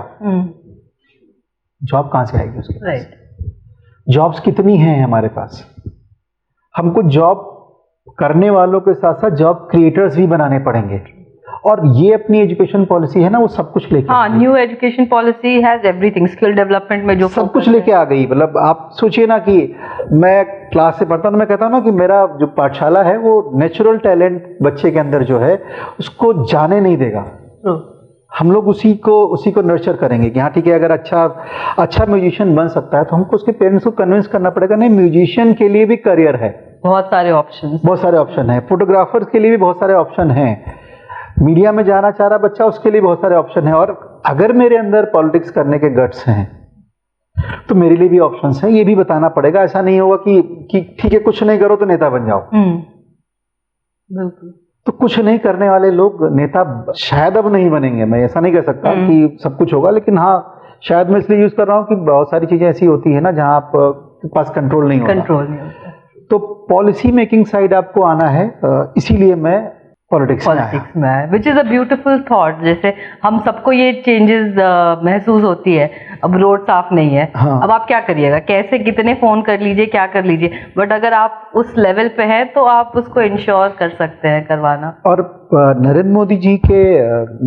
जॉब कहाँ से आएगी उसके पास? जॉब्स कितनी हैं हमारे पास? हमको जॉब करने वालों के साथ साथ जॉब क्रिएटर्स भी बनाने पड़ेंगे, और ये अपनी एजुकेशन पॉलिसी है ना, वो सब कुछ लेके हाँ, new education policy has everything, skill development में जो सब कुछ लेके आ गई। मतलब आप सोचिए ना कि मैं क्लास से पढ़ता हूँ तो मैं कहता हूँ ना कि मेरा जो पाठशाला है वो नेचुरल टैलेंट बच्चे के अंदर जो है उसको जाने नहीं देगा। हम लोग उसी को नर्चर करेंगे कि हाँ ठीक है, अगर अच्छा म्यूजिशियन बन सकता है तो हमको उसके पेरेंट्स को कन्विंस करना पड़ेगा, नहीं म्यूजिशियन के लिए भी करियर है, बहुत सारे ऑप्शन है, फोटोग्राफर्स के लिए भी बहुत सारे ऑप्शन हैं, मीडिया में जाना चाह रहा बच्चा उसके लिए बहुत सारे ऑप्शन है। और अगर मेरे अंदर पॉलिटिक्स करने के गट्स हैं तो मेरे लिए भी ऑप्शंस हैं, ये भी बताना पड़ेगा। ऐसा नहीं होगा कि ठीक है कुछ नहीं करो तो नेता बन जाओ। बिल्कुल। तो कुछ नहीं करने वाले लोग नेता शायद अब नहीं बनेंगे, मैं ऐसा नहीं कह सकता कि सब कुछ होगा, लेकिन हाँ शायद मैं इसलिए यूज कर रहा हूँ कि बहुत सारी चीजें ऐसी होती है ना जहाँ आप के पास कंट्रोल नहीं होता। तो पॉलिसी मेकिंग साइड आपको आना है, इसीलिए मैं पॉलिटिक्स में आया, which is a beautiful thought. जैसे हम सबको ये चेंजेस महसूस होती है, अब रोड साफ नहीं है, हाँ। अब आप क्या करिएगा, कैसे कितने फोन कर लीजिए, क्या कर लीजिए, बट अगर आप उस लेवल पे हैं तो आप उसको इंश्योर कर सकते हैं करवाना। और नरेंद्र मोदी जी के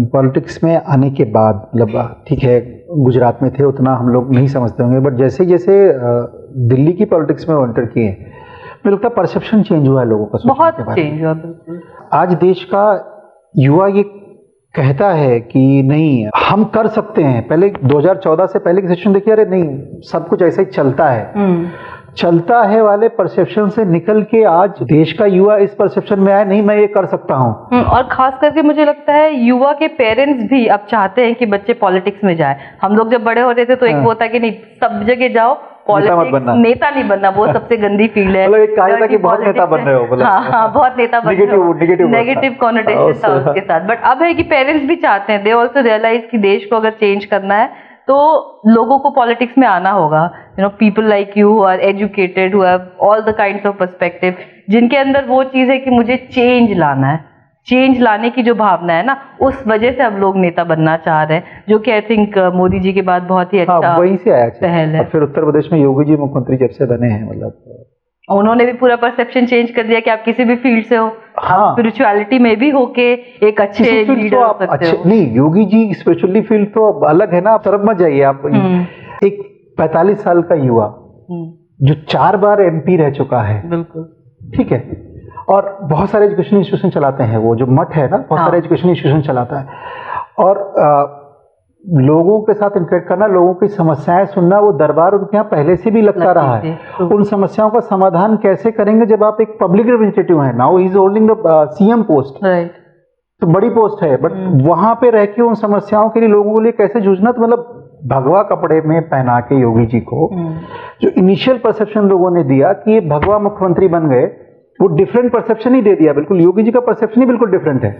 पॉलिटिक्स में आने के बाद, मतलब ठीक है गुजरात में थे उतना हम लोग नहीं समझते होंगे, बट जैसे जैसे दिल्ली की पॉलिटिक्स में एंटर किए मुझे लगता है परसेप्शन चेंज हुआ है लोगों का, बहुत चेंज हुआ। बिल्कुल। आज देश का युवा ये कहता है कि नहीं हम कर सकते हैं। पहले 2014 से पहले की सिचुएशन देखिए, अरे नहीं सब कुछ ऐसे ही चलता है वाले परसेप्शन से निकल के आज देश का युवा इस परसेप्शन में आया, नहीं मैं ये कर सकता हूँ। और खास करके मुझे लगता है युवा के पेरेंट्स भी अब चाहते हैं कि बच्चे पॉलिटिक्स में जाए। हम लोग जब बड़े होते थे तो एक वो था कि नहीं सब जगह जाओ, नेता नहीं बनना, वो सबसे गंदी फील्ड है। मतलब कहा जाता कि बहुत नेता बन रहे हो, हाँ बहुत नेता बन रहे हो, नेगेटिव कॉनोटेशन था उसके साथ। बट अब है कि पेरेंट्स भी चाहते हैं, दे ऑल्सो रियलाइज कि देश को अगर चेंज करना है तो लोगों को पॉलिटिक्स में आना होगा। You know people like you who are educated, who have all the kinds of perspective, जिनके अंदर वो चीज है कि मुझे चेंज लाना है, चेंज लाने की जो भावना है ना, उस वजह से अब लोग नेता बनना चाह रहे हैं, जो कि आई थिंक मोदी जी के बाद बहुत ही अच्छा वहीं से आया पहल है। और फिर उत्तर प्रदेश में योगी जी मुख्यमंत्री जब से बने हैं, मतलब उन्होंने भी पूरा परसेप्शन चेंज कर दिया कि आप किसी भी फील्ड से हो, हाँ, स्पिरिचुअलिटी में भी होके एक अच्छे लीडर हो सकते हो। नहीं योगी जी स्पिरिचुअली फील्ड तो अलग है ना, आप तरफ मत जाइए। आप एक 45 साल का युवा जो 4 बार MP रह चुका है, बिल्कुल ठीक है, और बहुत सारे एजुकेशन इंस्टीट्यूशन चलाते हैं, वो जो मठ है ना बहुत सारे एजुकेशन इंस्टीट्यूशन चलाता है, और लोगों के साथ इंटरेक्ट करना, लोगों की समस्याएं सुनना, वो दरबार उनके यहाँ पहले से भी लगता रहा है। उन समस्याओं का समाधान कैसे करेंगे जब आप एक पब्लिक रिप्रेजेंटेटिव है, now he is holding the CM post, तो बड़ी पोस्ट है, बट वहां पे रह के उन समस्याओं के लिए लोगों के लिए कैसे जूझना, तो मतलब भगवा कपड़े में पहना के योगी जी को जो इनिशियल परसेप्शन लोगों ने दिया कि ये भगवा मुख्यमंत्री बन गए, वो डिफरेंट परसेप्शन ही दे दिया। बिल्कुल योगी जी का परसेप्शन ही बिल्कुल डिफरेंट है।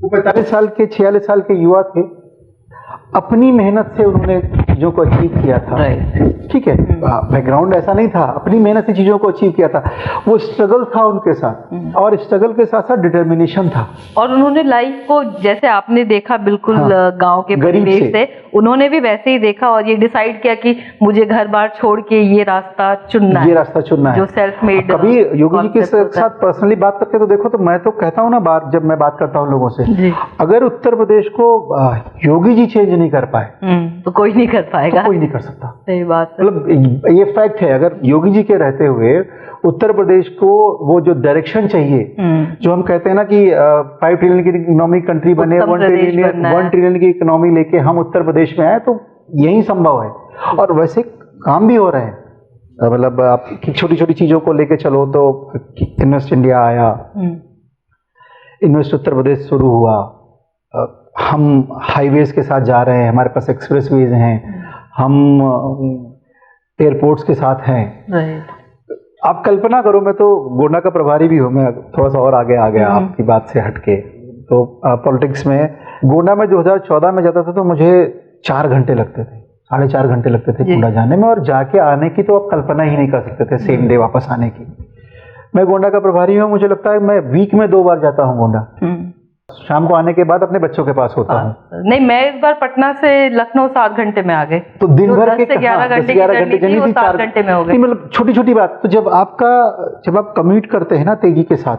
वो 45 साल के 46 साल के युवा थे, अपनी मेहनत से उन्होंने चीजों को अचीव किया था, ठीक है, बैकग्राउंड ऐसा नहीं था, अपनी मेहनत से चीजों को अचीव किया था, वो स्ट्रगल था उनके साथ, और स्ट्रगल के साथ साथ डिटर्मिनेशन था। और उन्होंने लाइफ को जैसे आपने देखा बिल्कुल गांव के परिवेश से, उन्होंने भी वैसे ही देखा और ये डिसाइड किया कि मुझे घर बार छोड़ के ये रास्ता चुनना है, जो सेल्फ मेड। कभी योगी जी के साथ पर्सनली बात करके तो देखो, तो मैं तो कहता हूँ ना, जब मैं बात करता हूँ लोगों से, अगर उत्तर प्रदेश को योगी जी चेंज नहीं कर पाए तो कोई नहीं कर पाएगा, तो कोई नहीं कर सकता। सही बात, मतलब ये फैक्ट है। अगर योगी जी के रहते हुए उत्तर प्रदेश को वो जो डायरेक्शन चाहिए, जो हम कहते हैं ना कि 5 ट्रिलियन की इकोनॉमी कंट्री बने, 1 ट्रिलियन की इकोनॉमी लेके हम उत्तर प्रदेश में आए, तो यही संभव है। और वैसे काम भी हो रहे हैं, मतलब आप छोटी छोटी चीजों को लेके चलो तो इन्वेस्ट इंडिया आया, इन्वेस्ट उत्तर प्रदेश शुरू हुआ, हम हाईवेज के साथ जा रहे हैं, हमारे पास एक्सप्रेसवेज हैं, हम एयरपोर्ट्स के साथ हैं। आप कल्पना करो, मैं तो गोंडा का प्रभारी भी हूँ, मैं थोड़ा सा और आगे आ गया आपकी बात से हटके, तो पॉलिटिक्स में गोंडा में 2014 में जाता था तो मुझे 4 घंटे लगते थे, 4.5 घंटे लगते थे गोंडा जाने में, और जाके आने की तो आप कल्पना ही नहीं कर सकते थे सेम डे वापस आने की। मैं गोंडा का प्रभारी हूँ, मुझे लगता है मैं वीक में 2 बार जाता हूँ गोंडा, शाम को आने के बाद अपने बच्चों के पास होता हूँ। नहीं, मैं इस बार पटना से लखनऊ 7 घंटे में आ गए, तो दिन भर के 11 घंटे जर्नी 7 घंटे में हो गए। मतलब छोटी छोटी बात। तो जब आप कम्यूट करते हैं ना तेजी के साथ,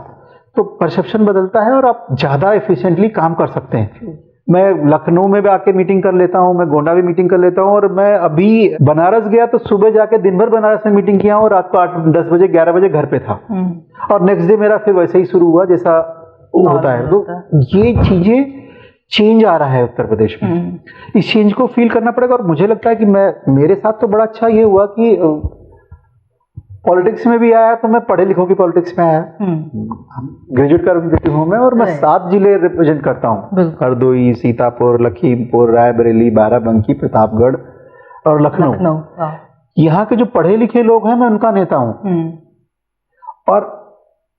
तो परसेप्शन बदलता है और आप ज़्यादा एफिशिएंटली काम कर सकते हैं। मैं लखनऊ में भी आके मीटिंग कर लेता हूँ, मैं गोंडा भी मीटिंग कर लेता हूँ, और मैं अभी बनारस गया तो सुबह जाके दिन भर बनारस में मीटिंग किया और रात को 8-10 बजे 11 बजे घर पे था, और नेक्स्ट डे मेरा फिर वैसे ही शुरू हुआ जैसा होता है। तो ये चीजें चेंज आ रहा है उत्तर प्रदेश में, इस चेंज को फील करना पड़ेगा। और मुझे लगता है कि मेरे साथ तो बड़ा अच्छा ये हुआ कि पॉलिटिक्स में भी आया तो मैं पढ़े लिखों की पॉलिटिक्स में आया, ग्रेजुएट का रिप्रेजेंटेटिव हूँ मैं, और मैं 7 जिले रिप्रेजेंट करता हूँ, हरदोई, सीतापुर, लखीमपुर, रायबरेली, बाराबंकी, प्रतापगढ़ और लखनऊ। यहाँ के जो पढ़े लिखे लोग हैं मैं उनका नेता हूँ, और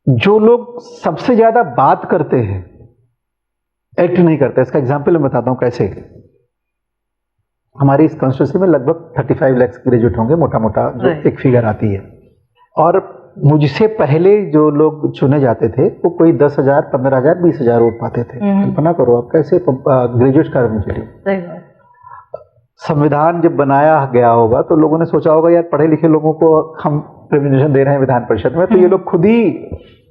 जो लोग सबसे ज्यादा बात करते हैं एक्ट नहीं करते, इसका एग्जाम्पल मैं बताता हूँ कैसे। हमारी इस कॉन्स्टिट्यूंसी में लगभग 35 लाख ग्रेजुएट होंगे, मोटा मोटा जो एक फिगर आती है, और मुझसे पहले जो लोग चुने जाते थे वो कोई 10,000, 15,000, 20,000 वोट पाते थे। कल्पना करो आप कैसे ग्रेजुएट कर्मचारी। संविधान जब बनाया गया होगा तो लोगों ने सोचा होगा यार पढ़े लिखे लोगों को हम रिप्रेजेंटेशन दे रहे हैं विधान परिषद में, तो ये लोग खुद ही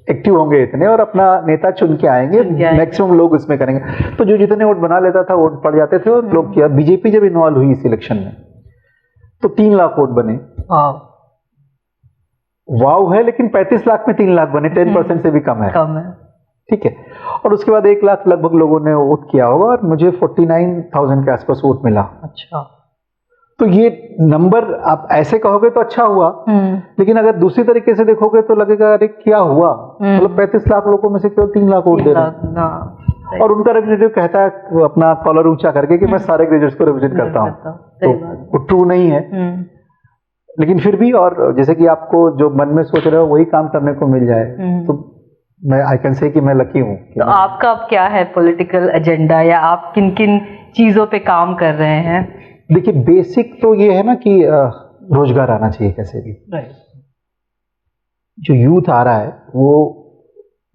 एक्टिव होंगे इतने और अपना नेता चुन के आएंगे, मैक्सिमम लोग इसमें करेंगे। तो जो जितने वोट बना लेता था वोट पड़ जाते थे, और लोग किया। बीजेपी जब इन्वॉल्व हुई इस इलेक्शन में तो 3 लाख वोट बने। वाव है, लेकिन 35 लाख में 3 लाख बने, 10% से भी कम है। ठीक है। और उसके बाद 1 लाख लगभग लोगों ने वोट किया होगा, और मुझे 49,000 के आसपास वोट मिला। अच्छा, तो ये नंबर आप ऐसे कहोगे तो अच्छा हुआ, लेकिन अगर दूसरी तरीके से देखोगे तो लगेगा अरे क्या हुआ, मतलब 35 लाख लोगों में से केवल 3 लाख वोट दे रहे हैं। और उनका रिप्रेजेंटेटिव कहता है अपना कॉलर ऊंचा करके कि मैं सारे ग्रेजुएट्स को रिप्रेजेंट करता हूँ, तो वो ट्रू नहीं है। लेकिन फिर भी, और जैसे कि आपको जो मन में सोच रहे हो वही काम करने को मिल जाए, तो मैं आई कैन से कि मैं लकी हूँ। तो आपका अब क्या है पॉलिटिकल एजेंडा, या आप किन किन चीजों पे काम कर रहे हैं? देखिए, बेसिक तो ये है ना कि रोजगार आना चाहिए कैसे भी। जो यूथ आ रहा है वो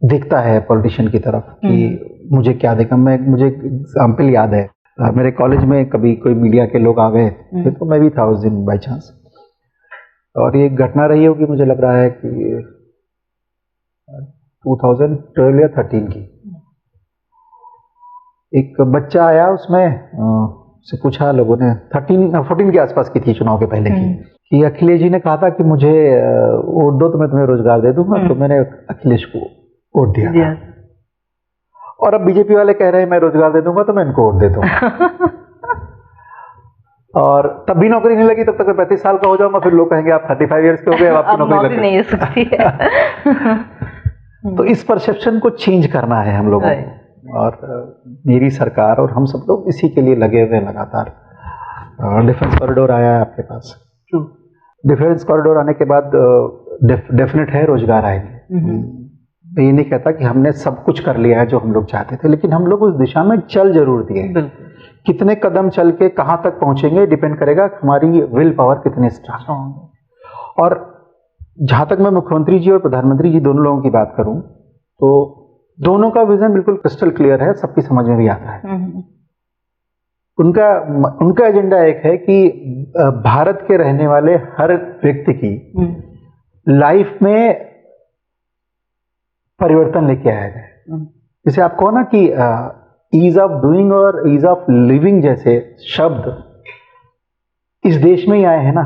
देखता है पॉलिटिशियन की तरफ कि मुझे क्या देखा। मुझे एग्जाम्पल याद है, मेरे कॉलेज में कभी कोई मीडिया के लोग आ गए थे, तो मैं भी था उस दिन बाई चांस, और ये घटना रही होगी मुझे लग रहा है कि 2012 या 13 की। एक बच्चा आया, उसमें से पूछा लोगों ने, 13-14 के आसपास की थी, चुनाव के पहले की, कि अखिलेश जी ने कहा था कि मुझे वोट दो तो मैं तुम्हें रोजगार दे दूंगा, तो मैंने अखिलेश को वोट दिया। और अब बीजेपी वाले कह रहे हैं मैं रोजगार दे दूंगा तो मैं इनको वोट दे दूंगा। और तब भी नौकरी नहीं लगी, तब तक मैं 35 साल का हो जाऊंगा, फिर लोग कहेंगे आप 35 ईयर्स के हो गए, अब आपकी नौकरी नहीं हो सकती है। तो इस परसेप्शन को चेंज करना है हम लोगों को, और मेरी सरकार और हम सब लोग इसी के लिए लगे हुए हैं लगातार। डिफेंस कॉरिडोर आया है आपके पास, डिफेंस कॉरिडोर आने के बाद डेफिनेट है रोजगार आएंगे। मैं ये नहीं कहता कि हमने सब कुछ कर लिया है जो हम लोग चाहते थे, लेकिन हम लोग उस दिशा में चल जरूर दिए। कितने कदम चल के कहाँ तक पहुंचेंगे डिपेंड करेगा हमारी विल पावर कितनी स्ट्रांग। और जहाँ तक मैं मुख्यमंत्री जी और प्रधानमंत्री जी दोनों लोगों की बात करूं तो दोनों का विजन बिल्कुल क्रिस्टल क्लियर है, सबकी समझ में भी आता है। उनका एजेंडा एक है कि भारत के रहने वाले हर व्यक्ति की लाइफ में परिवर्तन लेके आया जाए। जैसे आप कहो ना कि ईज ऑफ डूइंग और ईज ऑफ लिविंग जैसे शब्द इस देश में ही आए हैं ना,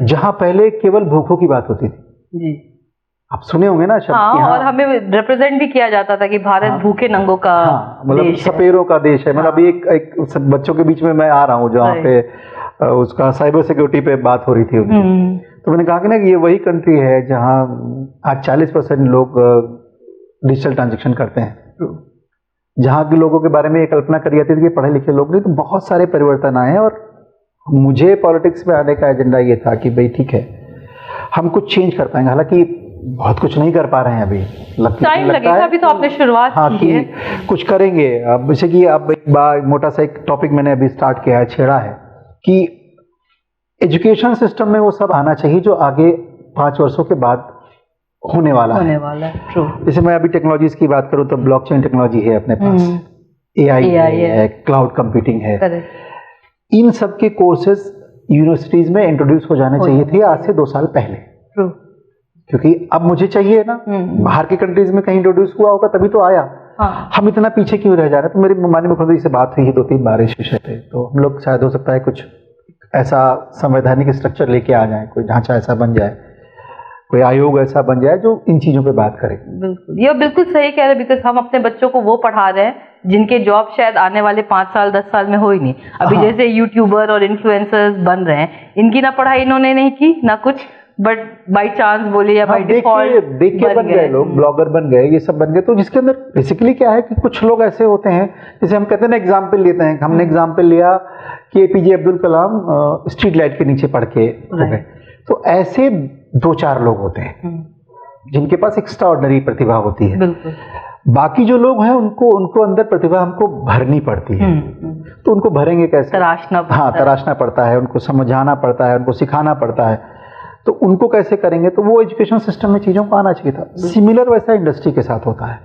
जहां पहले केवल भूखों की बात होती थी जी। आप सुने होंगे ना शब्द। हाँ, और हमें रिप्रेजेंट भी किया जाता था कि भारत भूखे नंगों का मतलब सपेरों का देश है। मतलब एक बच्चों के बीच में मैं आ रहा हूँ जहाँ पे उसका साइबर सिक्योरिटी पे बात हो रही थी उनकी, तो मैंने कहा कि ना ये वही कंट्री है जहाँ आज 40% लोग डिजिटल ट्रांजेक्शन करते हैं। जहाँ के लोगों के बारे में ये कल्पना करी जाती थी कि पढ़े लिखे लोग नहीं, तो बहुत सारे परिवर्तन आए हैं। और मुझे पॉलिटिक्स में आने का एजेंडा ये था कि भाई ठीक है हम कुछ चेंज कर पाएंगे, हालांकि बहुत कुछ नहीं कर पा रहे हैं अभी, टाइम लगेगा, अभी तो आपने शुरुआत की है। कुछ करेंगे। अब जैसे कि अब एक मोटा सा एक टॉपिक मैंने अभी स्टार्ट किया है, छेड़ा है कि एजुकेशन सिस्टम में वो सब आना चाहिए जो आगे 5 वर्षों के बाद होने वाला है। ट्रू। जैसे मैं अभी टेक्नोलॉजीज की बात करूं तो ब्लॉकचेन टेक्नोलॉजी है अपने पास, AI है, क्लाउड कंप्यूटिंग है। इन सब के कोर्सेज यूनिवर्सिटीज में इंट्रोड्यूस हो जाने चाहिए थे आज से 2 साल पहले। क्योंकि अब मुझे चाहिए ना, बाहर की कंट्रीज में कहीं इंट्रोड्यूस हुआ होगा तभी तो आया। हाँ। हम इतना पीछे क्यों रह जा रहे हैं? तो मेरी माननीय मुख्यमंत्री से बात हुई है 2-3 बार इस विषय पे, तो हम लोग शायद हो सकता है कुछ ऐसा संवैधानिक स्ट्रक्चर लेके आ जाए, कोई ढांचा ऐसा बन जाए, कोई आयोग ऐसा बन जाए जो इन चीजों पे बात करे। बिल्कुल, ये बिल्कुल सही कह रहे हैं, बिकॉज हम अपने बच्चों को वो पढ़ा रहे हैं जिनके जॉब शायद आने वाले 5 साल 10 साल में हो ही नहीं। अभी हाँ। जैसे यूट्यूबर और इन्फ्लुएंसर्स बन रहे हैं, इनकी ना पढ़ाई इन्होंने नहीं की ना कुछ, बट बाई चांस बोले या बाई डिफॉल्ट देख के बन गए लोग, ब्लॉगर बन गए, ये सब बन गए। तो जिसके अंदर बेसिकली क्या है कि कुछ लोग ऐसे होते हैं, जैसे हम कहते हैं ना, एग्जाम्पल लेते हैं, हमने एग्जाम्पल लिया कि APJ Abdul Kalam street light के नीचे पढ़ के हो गए। तो ऐसे 2-4 लोग होते हैं जिनके पास एक्स्ट्राऑर्डिनरी प्रतिभा होती है। बिल्कुल। बाकी जो लोग हैं उनको अंदर प्रतिभा हमको भरनी पड़ती है। तो उनको भरेंगे कैसे? तराशना पड़ता हाँ, तराशना पड़ता है, उनको समझाना पड़ता है, उनको सिखाना पड़ता है। तो उनको कैसे करेंगे? तो वो एजुकेशन सिस्टम में चीजों को आना चाहिए था। सिमिलर वैसा इंडस्ट्री के साथ होता है।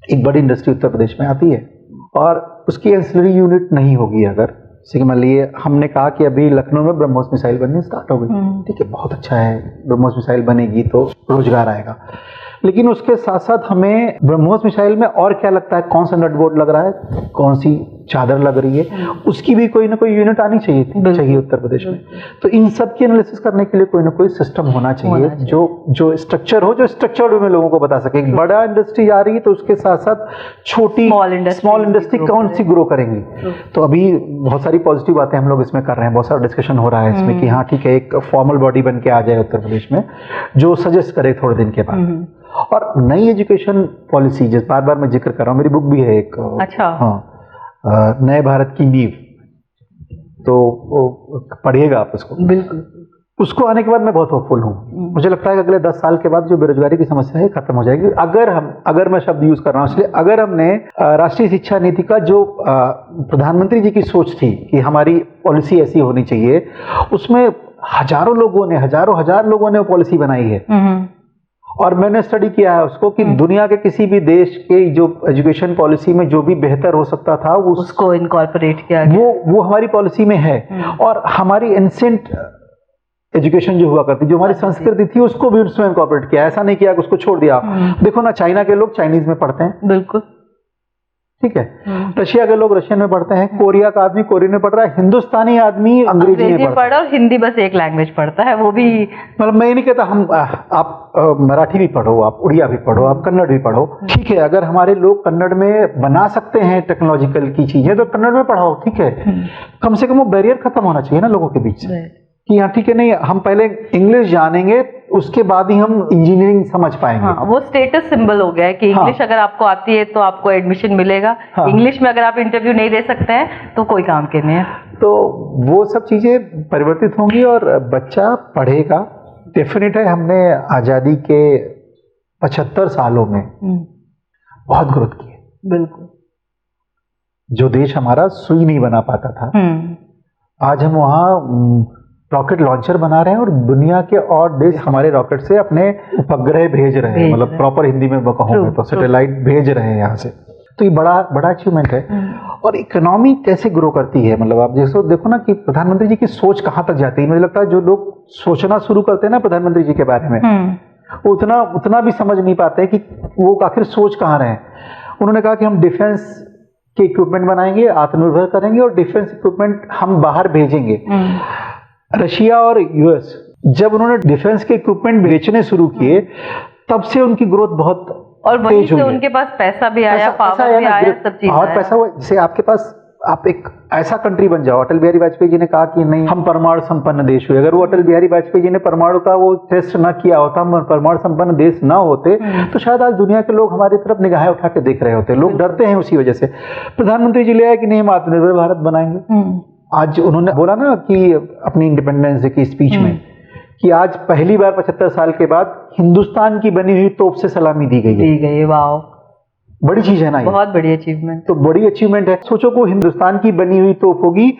एक बड़ी इंडस्ट्री उत्तर प्रदेश में आती है और उसकी एंसिलरी यूनिट नहीं होगी। अगर जैसे मान लिए हमने कहा कि अभी लखनऊ में ब्रह्मोस मिसाइल बननी स्टार्ट हो गई, ठीक है, बहुत अच्छा है, ब्रह्मोस मिसाइल बनेगी तो रोजगार आएगा। लेकिन उसके साथ साथ हमें ब्रह्मोस मिसाइल में और क्या लगता है, कौन सा नट बोल्ट लग रहा है, कौन सी चादर लग रही है, उसकी भी कोई ना कोई यूनिट आनी चाहिए उत्तर प्रदेश में। तो इन सब की एनालिसिस करने के लिए कोई ना कोई सिस्टम होना चाहिए जो स्ट्रक्चर हो, जो स्ट्रक्चर्ड में लोगों को बता सके। एक बड़ा इंडस्ट्री आ रही है तो उसके साथ साथ छोटी स्मॉल इंडस्ट्री कौन सी ग्रो करेंगी। तो अभी बहुत सारी पॉजिटिव बातें हम लोग इसमें कर रहे हैं, बहुत सारा डिस्कशन हो रहा है इसमें कि हाँ ठीक है, एक फॉर्मल बॉडी बन के आ जाए उत्तर प्रदेश में जो सजेस्ट करे थोड़े दिन के बाद। और नई एजुकेशन पॉलिसी, जिस बार बार मैं जिक्र कर रहा हूँ, मेरी बुक भी है एक, अच्छा, हाँ, नए भारत की नींव, तो पढ़िएगा आप उसको। बिल्कुल। उसको आने के बाद मैं बहुत होपफुल हूँ। मुझे लगता है कि अगले 10 साल के बाद जो बेरोजगारी की समस्या है खत्म हो जाएगी, अगर मैं शब्द यूज कर रहा हूँ इसलिए, अगर हमने राष्ट्रीय शिक्षा नीति का जो प्रधानमंत्री जी की सोच थी कि हमारी पॉलिसी ऐसी होनी चाहिए, उसमें हजारों लोगों ने वो पॉलिसी बनाई है। और मैंने स्टडी किया है उसको कि दुनिया के किसी भी देश के जो एजुकेशन पॉलिसी में जो भी बेहतर हो सकता था उसको इनकॉर्पोरेट किया गया, वो हमारी पॉलिसी में है। और हमारी एंशिएंट एजुकेशन जो हुआ करती, जो हमारी संस्कृति थी, उसको भी उसमें इनकॉर्पोरेट किया। ऐसा नहीं किया कि उसको छोड़ दिया। देखो ना, चाइना के लोग चाइनीज में पढ़ते हैं, बिल्कुल, ठीक है, रशिया के लोग रशियन में पढ़ते हैं, कोरिया का आदमी कोरियन में पढ़ रहा है, हिंदुस्तानी आदमी अंग्रेजी में पढ़ता है, और हिंदी बस एक लैंग्वेज पढ़ता है, वो भी। मतलब मैं ये नहीं कहता आप मराठी भी पढ़ो, आप उड़िया भी पढ़ो, आप कन्नड़ भी पढ़ो, ठीक है। अगर हमारे लोग कन्नड़ में बना सकते हैं टेक्नोलॉजिकल की चीजें तो कन्नड़ में पढ़ाओ, ठीक है। कम से कम वो बैरियर खत्म होना चाहिए ना लोगों के बीच से कि हाँ ठीक है, नहीं हम पहले इंग्लिश जानेंगे उसके बाद ही हम इंजीनियरिंग समझ पाएंगे। हाँ, वो स्टेटस सिंबल हो गया है कि इंग्लिश अगर आपको आती है तो आपको एडमिशन मिलेगा। इंग्लिश में अगर आप इंटरव्यू नहीं दे सकते हैं तो कोई काम के नहीं है। तो वो सब चीजें परिवर्तित होंगी और बच्चा पढ़ेगा। डेफिनेट है, हमने आजादी के 75 सालों में बहुत ग्रोथ की है। बिल्कुल, जो देश हमारा सुई नहीं बना पाता था, आज हम वहाँ रॉकेट लॉन्चर बना रहे हैं और दुनिया के और देश हमारे रॉकेट से अपने उपग्रह भेज रहे हैं, मतलब प्रॉपर हिंदी में कहूँ तो सैटेलाइट भेज रहे हैं यहाँ से। तो ये बड़ा अचीवमेंट है। और इकोनॉमी कैसे ग्रो करती है, मतलब आप जैसे देखो ना कि प्रधानमंत्री जी की सोच कहाँ तक जाती है। मुझे लगता है जो लोग सोचना शुरू करते हैं ना प्रधानमंत्री जी के बारे में, वो उतना भी समझ नहीं पाते कि वो आखिर सोच कहाँ रहे हैं। उन्होंने कहा कि हम डिफेंस के इक्विपमेंट बनाएंगे, आत्मनिर्भर करेंगे और डिफेंस इक्विपमेंट हम बाहर भेजेंगे। रशिया और यूएस, जब उन्होंने डिफेंस के इक्विपमेंट बेचने शुरू किए, तब से उनकी ग्रोथ बहुत और वहीं से उनके पास पैसा भी आया, पावर भी आया, सब चीजें और पैसा हुआ। जैसे आपके पास, आप एक ऐसा कंट्री बन जाओ। अटल बिहारी वाजपेयी जी ने कहा कि नहीं, हम परमाणु संपन्न देश हुए। अगर वो अटल बिहारी वाजपेयी जी ने परमाणु का वो टेस्ट ना किया होता, हम परमाणु संपन्न देश ना होते, तो शायद आज दुनिया के लोग हमारी तरफ निगाहें उठा के देख रहे होते। लोग डरते हैं उसी वजह से। प्रधानमंत्री जी ले आए कि नहीं, हम आत्मनिर्भर भारत बनाएंगे। आज उन्होंने बोला ना कि अपनी इंडिपेंडेंस डे की स्पीच में कि आज पहली बार 75 साल के बाद हिंदुस्तान की बनी हुई तोप से सलामी दी गई है। वाह, बड़ी चीज है ना, बहुत बड़ी अचीवमेंट। तो बड़ी अचीवमेंट है। सोचो को हिंदुस्तान की बनी हुई तोप होगी,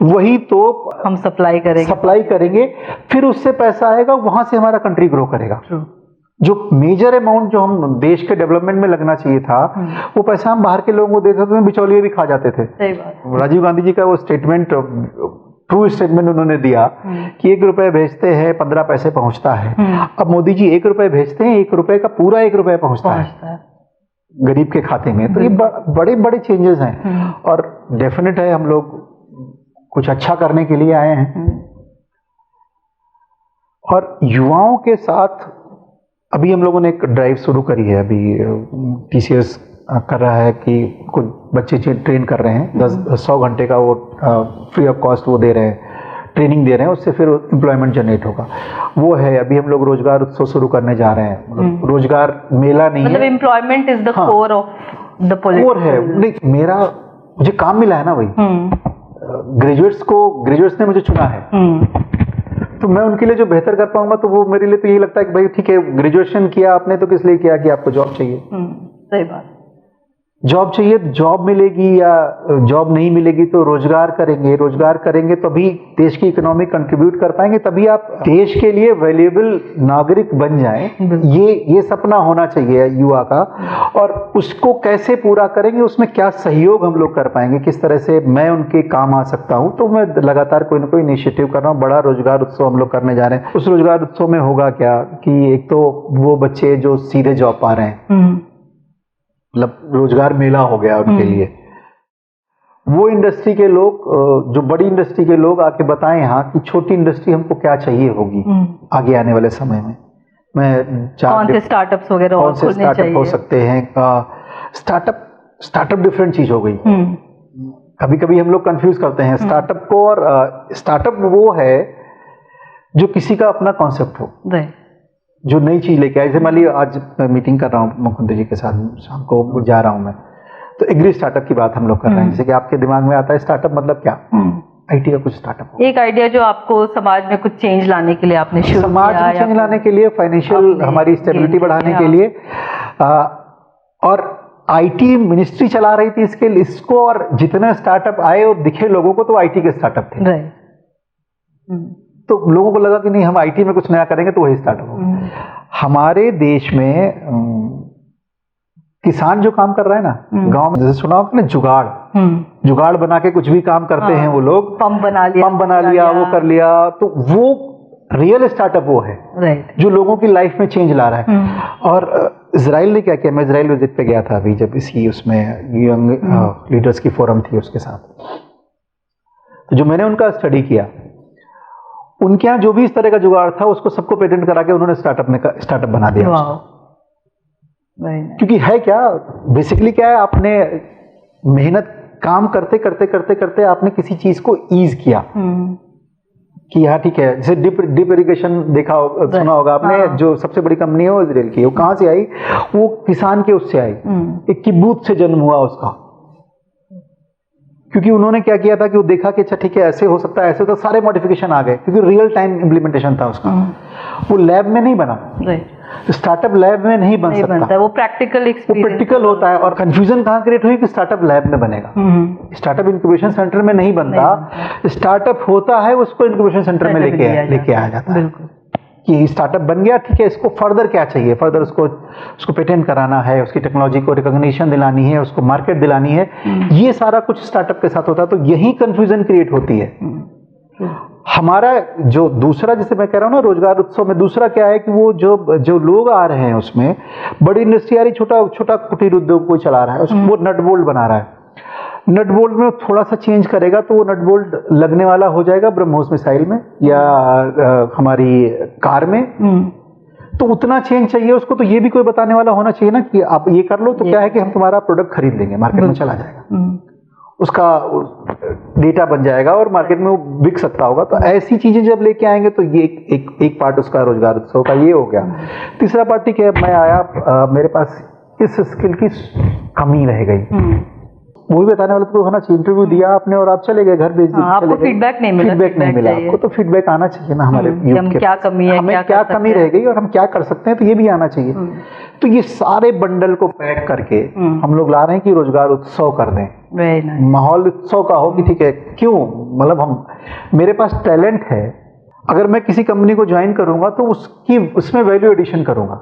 वही तोप हम सप्लाई करेंगे, फिर उससे पैसा आएगा, वहां से हमारा कंट्री ग्रो करेगा। जो मेजर अमाउंट जो हम देश के डेवलपमेंट में लगना चाहिए था, वो पैसा हम बाहर के लोगों को देते थे, बिचौलिए भी खा जाते थे। सही बात। राजीव गांधी जी का वो स्टेटमेंट ट्रू स्टेटमेंट उन्होंने दिया कि 1 रुपए भेजते हैं 15 पैसे पहुंचता है। अब मोदी जी 1 रुपए भेजते हैं, 1 रुपए का पूरा 1 रुपए पहुंचता है गरीब के खाते में। तो ये बड़े बड़े चेंजेस हैं और डेफिनेट है हम लोग कुछ अच्छा करने के लिए आए हैं। और युवाओं के साथ अभी हम लोगों ने एक ड्राइव शुरू करी है, अभी TCS कर रहा है कि कुछ बच्चे ट्रेन कर रहे हैं, 100 घंटे का वो फ्री ऑफ कॉस्ट वो दे रहे हैं, ट्रेनिंग दे रहे हैं, उससे फिर एम्प्लॉयमेंट जनरेट होगा। वो है, अभी हम लोग रोजगार उत्सव शुरू करने जा रहे हैं। रोजगार मेला नहीं मतलब है, employment is the core of the politics. Core है नहीं, मेरा मुझे काम मिला है ना भाई। ग्रेजुएट्स ने मुझे चुना है, तो मैं उनके लिए जो बेहतर कर पाऊंगा तो वो मेरे लिए तो यही लगता है कि भाई ठीक है, ग्रेजुएशन किया आपने तो किस लिए किया कि आपको जॉब चाहिए। सही बात। जॉब चाहिए, जॉब मिलेगी या जॉब नहीं मिलेगी तो रोजगार करेंगे तभी देश की इकोनॉमी कंट्रीब्यूट कर पाएंगे, तभी आप देश के लिए वैल्यूएबल नागरिक बन जाएं। ये सपना होना चाहिए युवा का। और उसको कैसे पूरा करेंगे, उसमें क्या सहयोग हम लोग कर पाएंगे, किस तरह से मैं उनके काम आ सकता हूं। तो मैं लगातार कोई ना कोई इनिशिएटिव कर रहा हूं। बड़ा रोजगार उत्सव हम लोग करने जा रहे हैं। उस रोजगार उत्सव में होगा क्या कि एक तो वो बच्चे जो सीधे जॉब पा रहे हैं, मतलब रोजगार मेला हो गया उनके लिए, वो इंडस्ट्री के लोग, जो बड़ी इंडस्ट्री के लोग आके बताएं यहाँ कि छोटी इंडस्ट्री हमको क्या चाहिए होगी आगे आने वाले समय में। मैं कौन से स्टार्टअप्स वगैरह कौन से स्टार्टअप हो सकते हैं। स्टार्टअप डिफरेंट चीज हो गई। कभी कभी हम लोग कंफ्यूज करते हैं स्टार्टअप को, और स्टार्टअप वो है जो किसी का अपना कॉन्सेप्ट हो, जो नई चीज लेके आए। जैसे मान लीजिए आज मैं मीटिंग कर रहा हूँ मुख्यमंत्री जी के साथ, शाम को जा रहा हूँ मैं, तो एग्री स्टार्टअप की बात हम लोग कर रहे हैं। जैसे कि आपके दिमाग में आता है स्टार्टअप मतलब क्या, IT का कुछ स्टार्टअप हो। एक आइडिया जो आपको समाज में कुछ चेंज लाने के लिए आपने शुरू किया, समाज में चेंज लाने के लिए, फाइनेंशियल हमारी स्टेबिलिटी बढ़ाने के लिए, और IT मिनिस्ट्री चला रही थी इसको, और जितने स्टार्टअप आए और दिखे लोगों को तो IT के स्टार्टअप थे। तो लोगों को लगा कि नहीं हम IT में कुछ नया करेंगे तो वही स्टार्टअप होगा। हमारे देश में किसान जो काम कर रहा है ना गांव में, जैसे सुना होगा ना जुगाड़ बना के कुछ भी काम करते हैं वो लोग, पंप बना लिया वो कर लिया, तो वो रियल स्टार्टअप वो है जो लोगों की लाइफ में चेंज ला रहा है। और इजराइल ने क्या किया, मैं इजराइल विजिट पे गया था अभी, जब इसी उसमें यंग लीडर्स की फोरम थी उसके साथ, तो जो मैंने उनका स्टडी किया, उनके यहाँ जो भी इस तरह का जुगाड़ था उसको सबको पेटेंट करा के उन्होंने स्टार्टअप बना दिया। क्योंकि है क्या, बेसिकली क्या है, आपने मेहनत काम करते करते करते करते आपने किसी चीज को ईज किया कि हाँ ठीक है। जैसे डिप इरिगेशन सुना होगा आपने, जो सबसे बड़ी कंपनी है वो इजराइल की, वो कहां से आई, वो किसान के उससे आई, एक किब्बूत से जन्म हुआ उसका। क्योंकि उन्होंने क्या किया था कि वो देखा कि अच्छा ठीक है ऐसे हो सकता है, ऐसे तो सारे मॉडिफिकेशन आ गए, क्योंकि रियल टाइम इम्प्लीमेंटेशन था उसका। वो लैब में नहीं बना, स्टार्टअप लैब में नहीं बन सकता, वो प्रैक्टिकल होता है। और कंफ्यूजन कहाँ क्रिएट हुई कि स्टार्टअप लैब में बनेगा, स्टार्टअप इंक्यूबेशन सेंटर में नहीं बनता। स्टार्टअप होता है उसको इंक्यूबेशन सेंटर में लेके आया जाता है कि स्टार्टअप बन गया, ठीक है, इसको फर्दर क्या चाहिए, फर्दर उसको पेटेंट कराना है, उसकी टेक्नोलॉजी को रिकॉग्निशन दिलानी है, उसको मार्केट दिलानी है, ये सारा कुछ स्टार्टअप के साथ होता है। तो यही कंफ्यूजन क्रिएट होती है। हमारा जो दूसरा, जैसे मैं कह रहा हूँ ना रोजगार उत्सव में, दूसरा क्या है कि वो जो लोग आ रहे हैं उसमें, बड़ी इंडस्ट्री आ रही, छोटा कुटीर उद्योग कोई चला रहा है, वो नट बोल्ट बना रहा है। नट बोल्ट में थोड़ा सा चेंज करेगा तो वो नट बोल्ट लगने वाला हो जाएगा ब्रह्मोस मिसाइल में या हमारी कार में। तो उतना चेंज चाहिए उसको, तो ये भी कोई बताने वाला होना चाहिए ना कि आप ये कर लो तो क्या है कि हम तुम्हारा प्रोडक्ट खरीद लेंगे, मार्केट में चला जाएगा, उसका डेटा बन जाएगा और मार्केट में वो बिक सकता होगा। तो ऐसी चीजें जब लेके आएंगे तो ये एक पार्ट उसका रोजगार उत्सव का ये हो गया। तीसरा पार्ट, ठीक है मैं आया, मेरे पास इस स्किल की कमी रह गई, वो भी बताने वाला तो होना चाहिए। इंटरव्यू दिया आपने और आप चले गए घर, भेज दिया, आपको फीडबैक नहीं मिला आपको, तो फीडबैक आना चाहिए ना हमारे यूथ के, क्या कमी है, हमें क्या कमी रह गई और हम क्या कर सकते हैं, तो ये भी आना चाहिए। तो ये सारे बंडल को पैक करके हम लोग ला रहे हैं कि रोजगार उत्सव कर दें, माहौल उत्सव का हो कि ठीक है, क्यों, मतलब मेरे पास टैलेंट है, अगर मैं किसी कंपनी को ज्वाइन करूंगा तो उसमें वैल्यू एडिशन करूंगा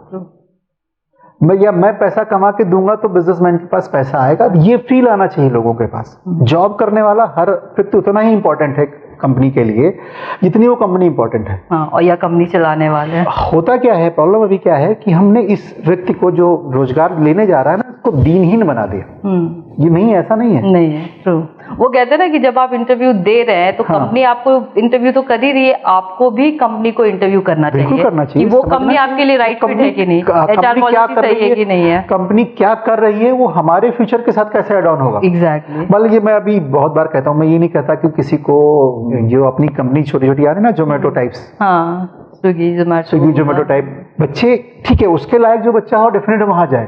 मैं पैसा कमा के दूंगा तो बिजनेसमैन के पास पैसा आएगा, ये फील आना चाहिए लोगों के पास। जॉब करने वाला फिर तो उतना ही इंपॉर्टेंट है कंपनी के लिए जितनी वो कंपनी इंपॉर्टेंट है। हाँ, और या कंपनी चलाने वाले हैं। होता क्या है, प्रॉब्लम अभी क्या है कि हमने इस व्यक्ति को जो रोजगार लेने जा रहा है ना, उसको दीनहीन बना दिया। ये नहीं, ऐसा नहीं है। नहीं है, ट्रू। वो कहते हैं ना कि जब आप इंटरव्यू दे रहे हैं तो कंपनी आपको इंटरव्यू तो कर ही रही है, आपको भी कंपनी को इंटरव्यू करना चाहिए, करना चाहिए कि वो कंपनी आपके लिए राइट फिट है कि नहीं, एचआर पॉलिसी सही है कि नहीं है, कंपनी क्या कर रही है, वो हमारे फ्यूचर के साथ कैसे एड ऑन होगा। एग्जैक्टली। बल्कि ये मैं अभी बहुत बार कहता हूँ, मैं ये नहीं कहता कि किसी को जो अपनी कंपनी छोटी छोटी आ रही है ना, जोमेटो टाइप्स, हाँ, स्विगी जोमेटो टाइप बच्चे, ठीक है, उसके लायक जो बच्चा हो डेफिनेट वहां जाए,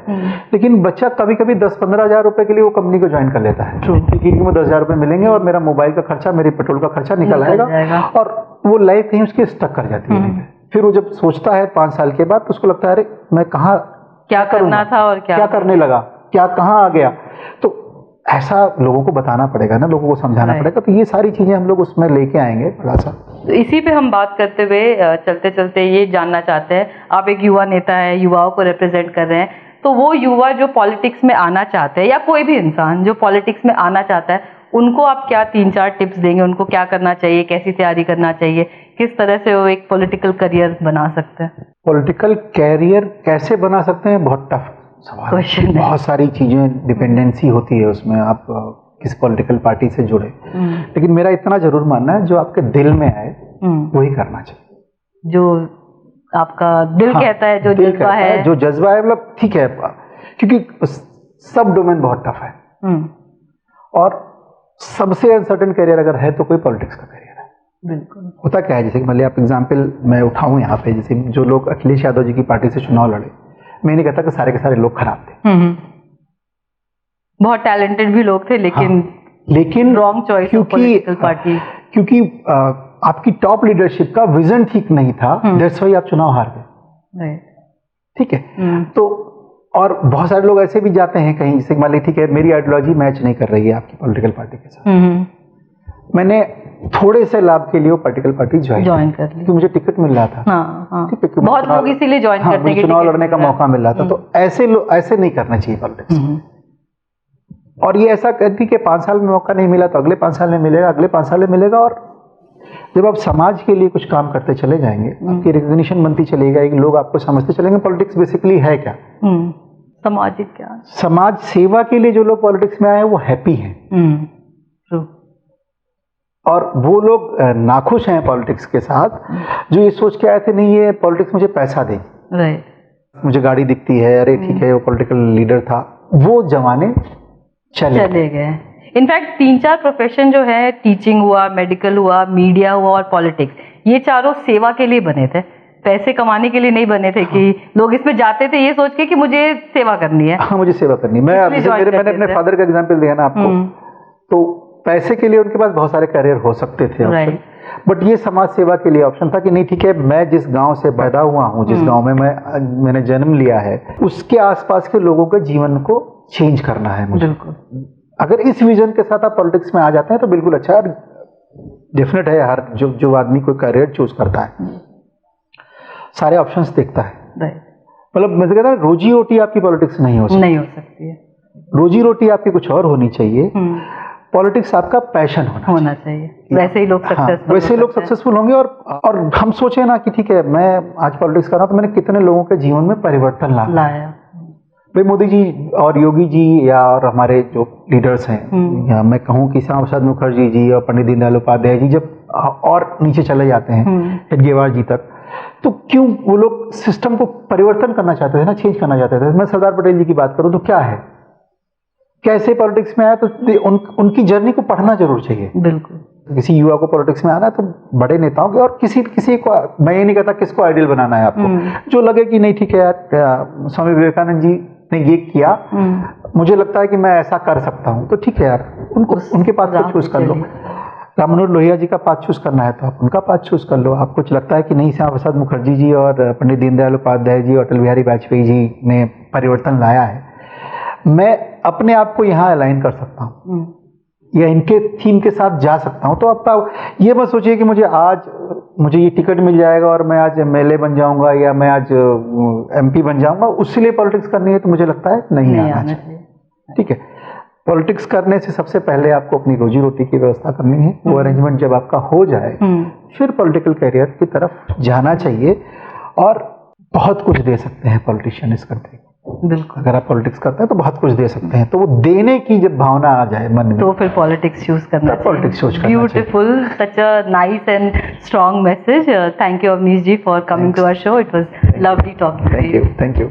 लेकिन बच्चा कभी कभी 10-15 हजार रुपए के लिए वो कंपनी को ज्वाइन कर लेता है, क्योंकि मुझे 10 हजार रुपए मिलेंगे और मेरा मोबाइल का खर्चा, मेरे पेट्रोल का खर्चा निकल आएगा, और वो लाइफ कहीं उसकी स्टक कर जाती है। फिर वो जब सोचता है 5 साल के बाद, तो उसको लगता है अरे मैं कहाँ क्या करना था और क्या करने लगा, क्या कहाँ आ गया। तो ऐसा लोगों को बताना पड़ेगा ना, लोगों को समझाना पड़ेगा। तो ये सारी चीजें हम लोग उसमें लेके आएंगे थोड़ा सा। तो इसी पे हम बात करते हुए चलते चलते ये जानना चाहते हैं, आप एक युवा नेता है, युवाओं को रिप्रेजेंट कर रहे हैं, तो वो युवा जो पॉलिटिक्स में आना चाहते हैं, या कोई भी इंसान जो पॉलिटिक्स में आना चाहता है, उनको आप क्या 3-4 टिप्स देंगे? उनको क्या करना चाहिए, कैसी तैयारी करना चाहिए, किस तरह से वो एक पॉलिटिकल करियर बना सकते हैं? पॉलिटिकल कैरियर कैसे बना सकते हैं, बहुत टफ सवाल है। बहुत सारी चीजें, डिपेंडेंसी होती है उसमें, आप किस पॉलिटिकल पार्टी से जुड़े। लेकिन मेरा इतना जरूर मानना है, जो आपके दिल में आए वही करना चाहिए। जो आपका दिल कहता है, जो जज्बा है, जो जज्बा है, मतलब ठीक है, क्योंकि सब डोमेन बहुत टफ है, और सबसे अनसर्टेन करियर अगर है तो कोई पॉलिटिक्स का करियर है। बिल्कुल। होता क्या है, जैसे मान लिया आप एग्जाम्पल मैं उठाऊं यहाँ पे, जैसे जो लोग अखिलेश यादव जी की पार्टी से चुनाव लड़े, मैं नहीं कहता कि सारे के सारे लोग खराब थे, बहुत टैलेंटेड भी लोग थे, लेकिन wrong choice of political party, क्योंकि आपकी टॉप लीडरशिप का विजन ठीक नहीं था, दैट्स व्हाई आप चुनाव हार गए। ठीक है, तो और बहुत सारे लोग ऐसे भी जाते हैं कहीं, जैसे मान लीजिए ठीक है, मेरी आइडियोलॉजी मैच नहीं कर रही है आपकी पॉलिटिकल पार्टी के साथ, मैंने थोड़े से लाभ के लिए वो पॉलिटिकल पार्टी ज्वाइन कर ली, क्योंकि मुझे टिकट मिल रहा था। ठीक है, बहुत लोग इसीलिए ज्वाइन करते हैं, चुनाव लड़ने का मौका मिल रहा था। तो ऐसे नहीं करना चाहिए पॉलिटिक्स। और ये ऐसा करती कि 5 साल में मौका नहीं मिला तो अगले 5 साल में मिलेगा, अगले 5 साल में मिलेगा। और जब आप समाज के लिए कुछ काम करते चले जाएंगे, आपकी रिकॉग्निशन बनती चली जाएगी, लोग आपको समझते चलेंगे। पॉलिटिक्स बेसिकली है क्या? सामाजिक क्या, समाज सेवा के लिए जो लोग पॉलिटिक्स में आए वो हैप्पी हैं, और वो लोग नाखुश हैं पॉलिटिक्स के साथ, जो ये सोच के आए थे नहीं ये पॉलिटिक्स मुझे पैसा देगी, मुझे गाड़ी दिखती है, अरे ठीक है वो पॉलिटिकल लीडर था, वो जमाने चले गए। इनफैक्ट 3-4 प्रोफेशन जो है, टीचिंग हुआ, मेडिकल हुआ, मीडिया हुआ और पॉलिटिक्स, ये चारों सेवा के लिए बने थे, पैसे कमाने के लिए नहीं बने थे। कि लोग इसमें जाते थे ये सोच के कि मुझे सेवा करनी है। हाँ, मुझे सेवा करनी है। मैंने अपने फादर का एग्जाम्पल दिया ना आपको, तो पैसे के लिए उनके पास बहुत सारे करियर हो सकते थे ऑप्शन, बट ये समाज सेवा के लिए ऑप्शन था कि नहीं ठीक है, मैं जिस गांव से पैदा हुआ हूँ, जिस गांव में मैंने जन्म लिया है, उसके आसपास के लोगों के जीवन को चेंज करना है मुझे। अगर इस विजन के साथ आप पॉलिटिक्स में आ जाते हैं तो बिल्कुल अच्छा है। डेफिनेट है, हर जो आदमी कोई करियर चूज करता है सारे ऑप्शंस देखता है। मतलब मैं कहता हूँ रोजी रोटी आपकी पॉलिटिक्स नहीं हो सकती है। रोजी रोटी आपकी कुछ और होनी चाहिए। पॉलिटिक्स आपका पैशन होना चाहिए। वैसे ही लोग सक्सेसफुल होंगे। और हम सोचे ना कि ठीक है मैं आज पॉलिटिक्स कर रहा हूँ तो मैंने कितने लोगों के जीवन में परिवर्तन लाया। भाई मोदी जी और योगी जी या और हमारे जो लीडर्स हैं, या मैं कहूँ कि श्यामा प्रसाद मुखर्जी जी और पंडित दीनदयाल उपाध्याय जी जब और नीचे चले जाते हैं हेडगेवार जी तक, तो क्यों वो लोग सिस्टम को परिवर्तन करना चाहते थे ना, चेंज करना चाहते थे। मैं सरदार पटेल जी की बात करूं तो क्या है, कैसे पॉलिटिक्स में आया, तो उनकी जर्नी को पढ़ना जरूर चाहिए। बिल्कुल। किसी युवा को पॉलिटिक्स में आना है तो बड़े नेताओं के, और किसी को, मैं ये नहीं कहता किसको आइडियल बनाना है आपको, जो लगे कि नहीं ठीक है यार स्वामी विवेकानंद जी ने ये किया, मुझे लगता है कि मैं ऐसा कर सकता हूँ, तो ठीक है यार उनके पाथ को चूज कर लो। राम मनोहर लोहिया जी का पाथ चूज करना है तो आप उनका पाथ चूज कर लो। आपको लगता है कि नहीं श्यामा प्रसाद मुखर्जी जी और पंडित दीनदयाल उपाध्याय जी और अटल बिहारी वाजपेयी जी ने परिवर्तन लाया है, मैं अपने आप को यहाँ अलाइन कर सकता हूँ या इनके थीम के साथ जा सकता हूँ, तो आप ये मत सोचिए कि मुझे ये टिकट मिल जाएगा और मैं आज एमएलए बन जाऊंगा या मैं आज एमपी बन जाऊंगा, उसके लिए पॉलिटिक्स करनी है, तो मुझे लगता है नहीं आना चाहिए। ठीक है, पॉलिटिक्स करने से सबसे पहले आपको अपनी रोजी रोटी की व्यवस्था करनी है। वो अरेंजमेंट जब आपका हो जाए फिर पॉलिटिकल करियर की तरफ जाना चाहिए। और बहुत कुछ दे सकते हैं पॉलिटिशियन इस कंट्री को। बिल्कुल, अगर आप पॉलिटिक्स करते हैं तो बहुत कुछ दे सकते हैं, तो वो देने की जब भावना आ जाए मन में तो फिर पॉलिटिक्स चूज करना चाहिए। पॉलिटिक्स चूज करना चाहिए। Beautiful, such a nice and strong message. Thank you Avnish ji for coming to our show. It was lovely talking to you. Thank you.